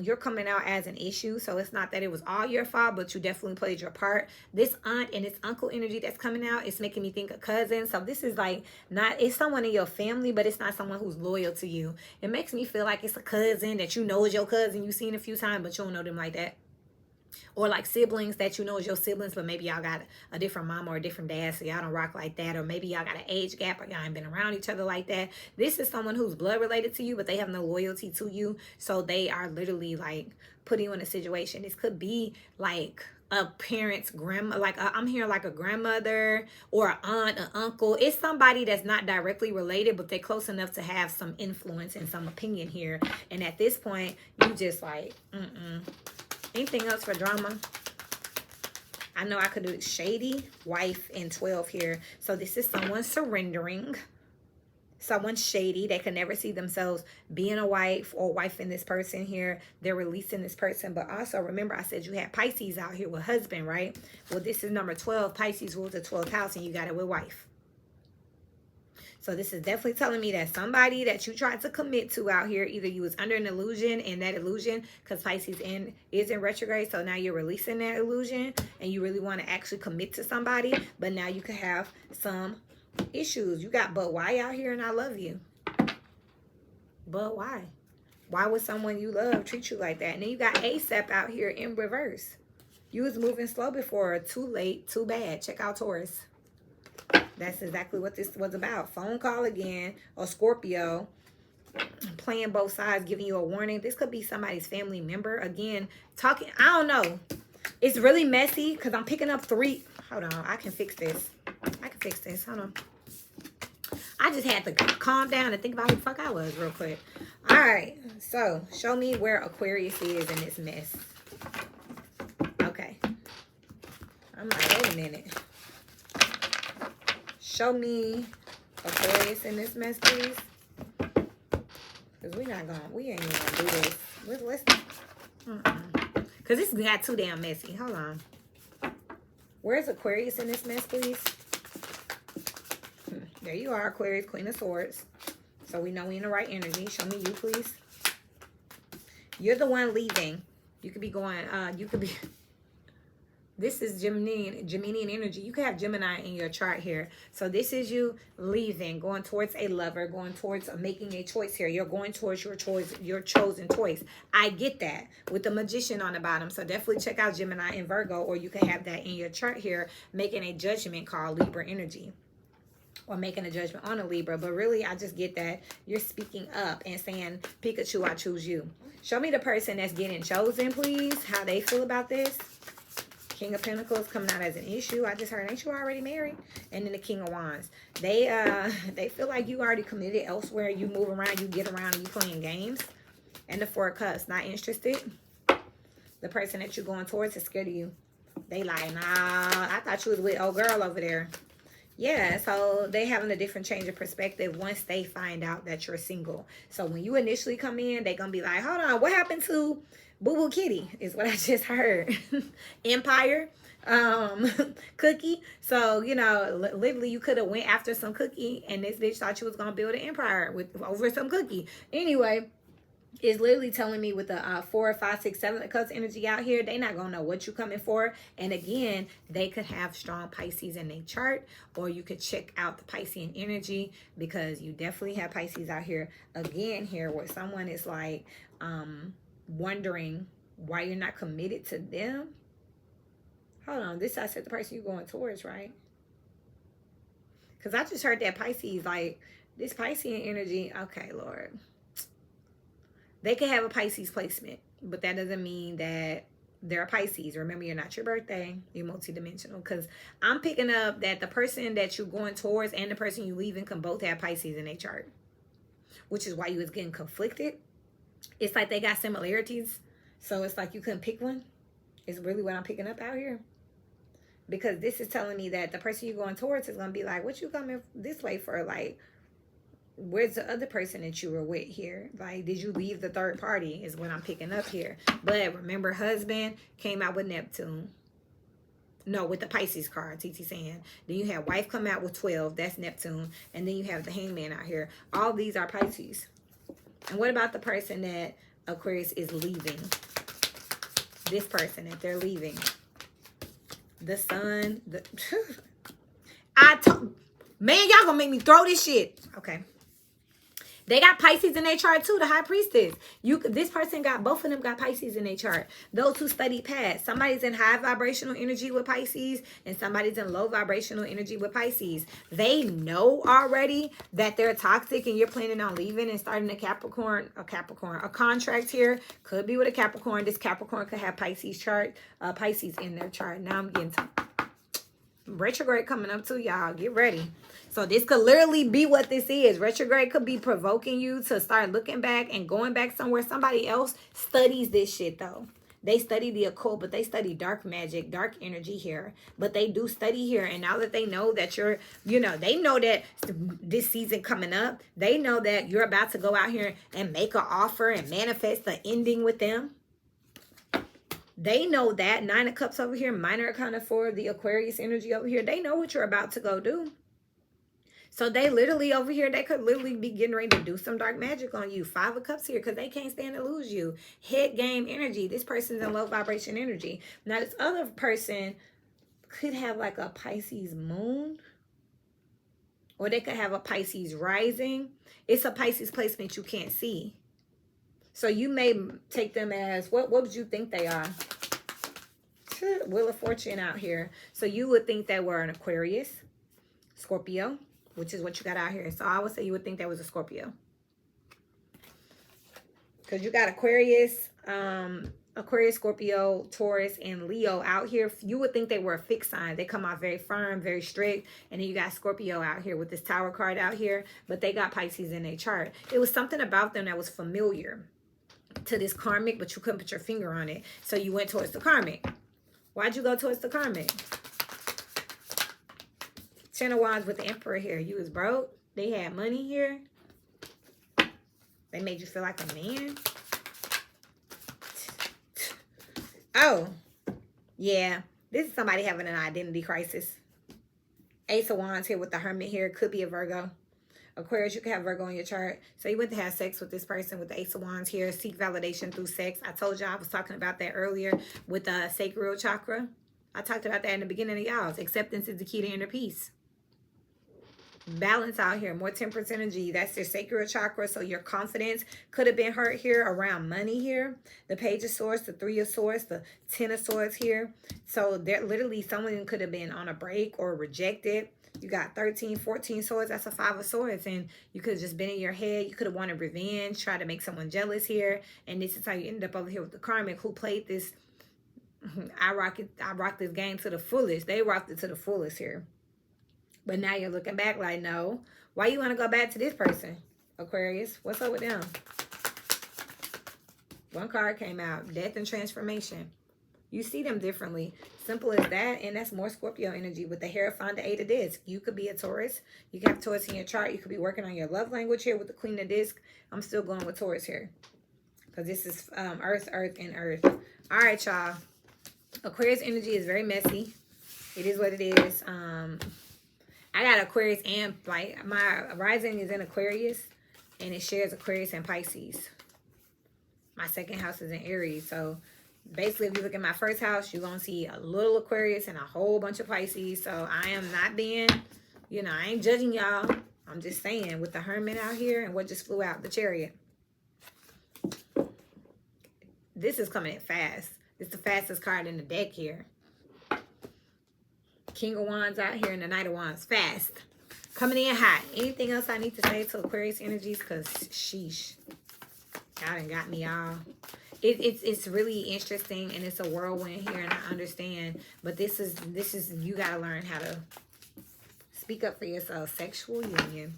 You're coming out as an issue, so it's not that it was all your fault, but you definitely played your part. This aunt and this uncle energy that's coming out, it's making me think of cousins. So this is like not, it's someone in your family, but it's not someone who's loyal to you. It makes me feel like it's a cousin that you know is your cousin. You've seen a few times, but you don't know them like that. Or like siblings that you know is your siblings, but maybe y'all got a different mom or a different dad, so y'all don't rock like that. Or maybe y'all got an age gap, or y'all ain't been around each other like that. This is someone who's blood related to you, but they have no loyalty to you. So they are literally like putting you in a situation. This could be like a parent's grandma, like I'm hearing like a grandmother or an aunt, an uncle. It's somebody that's not directly related, but they're close enough to have some influence and some opinion here. And at this point, you just like, Anything else for drama? I know I could do shady, wife, and 12 here. So this is someone surrendering. Someone shady. They can never see themselves being a wife or wife in this person here. They're releasing this person. But also, remember I said you had Pisces out here with husband, right? Well, this is number 12. Pisces rules the 12th house, and you got it with wife. So this is definitely telling me that somebody that you tried to commit to out here, either you was under an illusion, and that illusion, because Pisces is in retrograde, so now you're releasing that illusion, and you really want to actually commit to somebody, but now you could have some issues. You got but why out here, and I love you. But why? Why would someone you love treat you like that? And then you got ASAP out here in reverse. You was moving slow before, too late, too bad. Check out Taurus. That's exactly what this was about. Phone call again, or Scorpio, playing both sides, giving you a warning. This could be somebody's family member. Again, talking, I don't know. It's really messy because I'm picking up 3. Hold on, I can fix this. Hold on. I just had to calm down and think about who the fuck I was real quick. All right, so show me where Aquarius is in this mess. Okay. I'm like, wait a minute. Show me Aquarius in this mess, please. Because we ain't even gonna do this. Let's because this got too damn messy. Hold on. Where's Aquarius in this mess, please? There you are, Aquarius, Queen of Swords. So we know we in the right energy. Show me you, please. You're the one leaving. You could be going, this is Geminian energy. You could have Gemini in your chart here. So this is you leaving, going towards a lover, going towards making a choice here. You're going towards your choice, your chosen choice. I get that with the Magician on the bottom. So definitely check out Gemini and Virgo, or you can have that in your chart here, making a judgment call, Libra energy, or making a judgment on a Libra. But really, I just get that you're speaking up and saying, Pikachu, I choose you. Show me the person that's getting chosen, please, how they feel about this. King of Pentacles coming out as an issue. I just heard, ain't you already married? And then the King of Wands. They feel like you already committed elsewhere. You move around, you get around, and you playing games. And the Four of Cups, not interested. The person that you're going towards is scared of you. They like, nah, I thought you was with old girl over there. Yeah, so they having a different change of perspective once they find out that you're single. So when you initially come in, they're going to be like, hold on, what happened to Boo Boo Kitty is what I just heard. Empire, Cookie. So, you know, literally you could have went after some Cookie, and this bitch thought you was going to build an empire over some Cookie. Anyway, It's literally telling me with the 4, 5, 6, 7 of cups energy out here, they not gonna know what you coming for. And again, they could have strong Pisces in their chart, or you could check out the Piscean energy, because you definitely have Pisces out here again here, where someone is like wondering why you're not committed to them. Hold on, this I said the person you're going towards, right? Because I just heard that Pisces, like this Piscean energy. Okay, Lord. They could have a Pisces placement, but that doesn't mean that they're a Pisces. Remember, you're not your birthday. You're multidimensional. Because I'm picking up that the person that you're going towards and the person you leaving can both have Pisces in their chart, which is why you was getting conflicted. It's like they got similarities. So it's like you couldn't pick one. It's really what I'm picking up out here. Because this is telling me that the person you're going towards is going to be like, what you coming this way for? Like, where's the other person that you were with here? Like, did you leave the third party is what I'm picking up here. But remember, husband came out with Neptune. No, with the Pisces card, TT saying. Then you have wife come out with 12. That's Neptune. And then you have the hangman out here. All these are Pisces. And what about the person that Aquarius is leaving? This person that they're leaving. The sun. Man, y'all gonna make me throw this shit. Okay. They got Pisces in their chart too, the high priestess. This person got, both of them got Pisces in their chart. Those who study past. Somebody's in high vibrational energy with Pisces and somebody's in low vibrational energy with Pisces. They know already that they're toxic and you're planning on leaving and starting a contract here. Could be with a Capricorn. This Capricorn could have Pisces in their chart. Now I'm getting to retrograde coming up too, y'all. Get ready. So this could literally be what this is. Retrograde could be provoking you to start looking back and going back somewhere. Somebody else studies this shit though. They study the occult, but they study dark magic, dark energy here. But they do study here. And now that they know that they know that this season coming up, they know that you're about to go out here and make an offer and manifest the ending with them. They know that. 9 of Cups over here, Minor Arcana 4, the Aquarius energy over here. They know what you're about to go do. So they literally over here, they could literally be getting ready to do some dark magic on you. 5 of Cups here because they can't stand to lose you. Head game energy. This person's in low vibration energy. Now this other person could have like a Pisces moon. Or they could have a Pisces rising. It's a Pisces placement you can't see. So you may take them as, what would you think they are? Wheel of Fortune out here. So you would think they were an Aquarius, Scorpio, which is what you got out here. So I would say you would think that was a Scorpio. Because you got Aquarius, Scorpio, Taurus, and Leo out here. You would think they were a fixed sign. They come out very firm, very strict. And then you got Scorpio out here with this Tower card out here. But they got Pisces in their chart. It was something about them that was familiar to this karmic, but you couldn't put your finger on it. So you went towards the karmic. Why'd you go towards the karmic? 10 of Wands with the Emperor here. You was broke. They had money here. They made you feel like a man. Oh, yeah. This is somebody having an identity crisis. Ace of Wands here with the Hermit here. Could be a Virgo. Aquarius, you can have Virgo in your chart. So you went to have sex with this person with the Ace of Wands here. Seek validation through sex. I told you I was talking about that earlier with the sacral chakra. I talked about that in the beginning of y'all's. Acceptance is the key to inner peace. Balance out here. More temperance energy. That's your sacral chakra. So your confidence could have been hurt here around money here. The Page of Swords, the 3 of Swords, the 10 of Swords here. So there literally someone could have been on a break or rejected. You got 13, 14 swords. That's a 5 of Swords. And you could have just been in your head. You could have wanted revenge, tried to make someone jealous here. And this is how you ended up over here with the karmic who played this. I rock this game to the fullest. They rocked it to the fullest here. But now you're looking back like, no. Why you want to go back to this person, Aquarius? What's up with them? One card came out. Death and transformation. You see them differently. Simple as that. And that's more Scorpio energy with the Hierophant, the 8 of Disc. You could be a Taurus. You can have Taurus in your chart. You could be working on your love language here with the Queen of Disc. I'm still going with Taurus here. Because this is Earth, Earth, and Earth. All right, y'all. Aquarius energy is very messy. It is what it is. I got Aquarius and like my rising is in Aquarius and it shares Aquarius and Pisces. My second house is in Aries. So basically, if you look at my first house, you're going to see a little Aquarius and a whole bunch of Pisces. So I am not being, you know, I ain't judging y'all. I'm just saying, with the Hermit out here and what just flew out, the Chariot. This is coming in fast. It's the fastest card in the deck here. King of Wands out here and the Knight of Wands. Fast. Coming in hot. Anything else I need to say to Aquarius energies? Because sheesh. Y'all done got me all. It's really interesting, and it's a whirlwind here, and I understand. But this is you gotta learn how to speak up for yourself. Sexual union.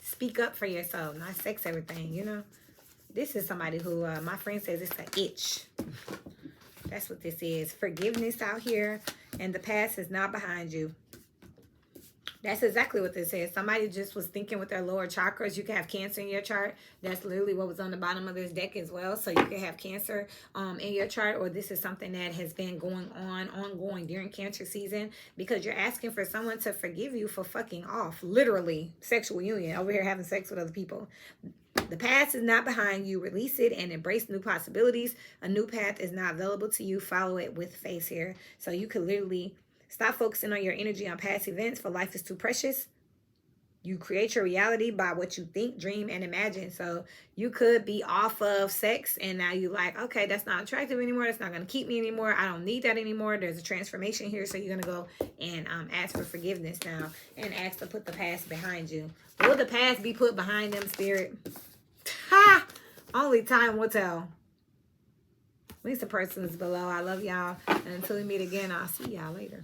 Speak up for yourself, not sex everything, you know. This is somebody who my friend says it's an itch. That's what this is. Forgiveness out here, and the past is not behind you. That's exactly what this is. Somebody just was thinking with their lower chakras. You can have Cancer in your chart. That's literally what was on the bottom of this deck as well. So you can have Cancer in your chart, or this is something that has been going on, ongoing during Cancer season, because you're asking for someone to forgive you for fucking off. Literally, sexual union, over here having sex with other people. The past is not behind you. Release it and embrace new possibilities. A new path is not available to you. Follow it with faith here. So you could literally stop focusing on your energy on past events, for life is too precious. You create your reality by what you think, dream, and imagine. So you could be off of sex and now you like, okay, that's not attractive anymore. That's not going to keep me anymore. I don't need that anymore. There's a transformation here. So you're going to go and ask for forgiveness now and ask to put the past behind you. Will the past be put behind them, Spirit? Ha! Only time will tell. At least the person is below. I love y'all. And until we meet again, I'll see y'all later.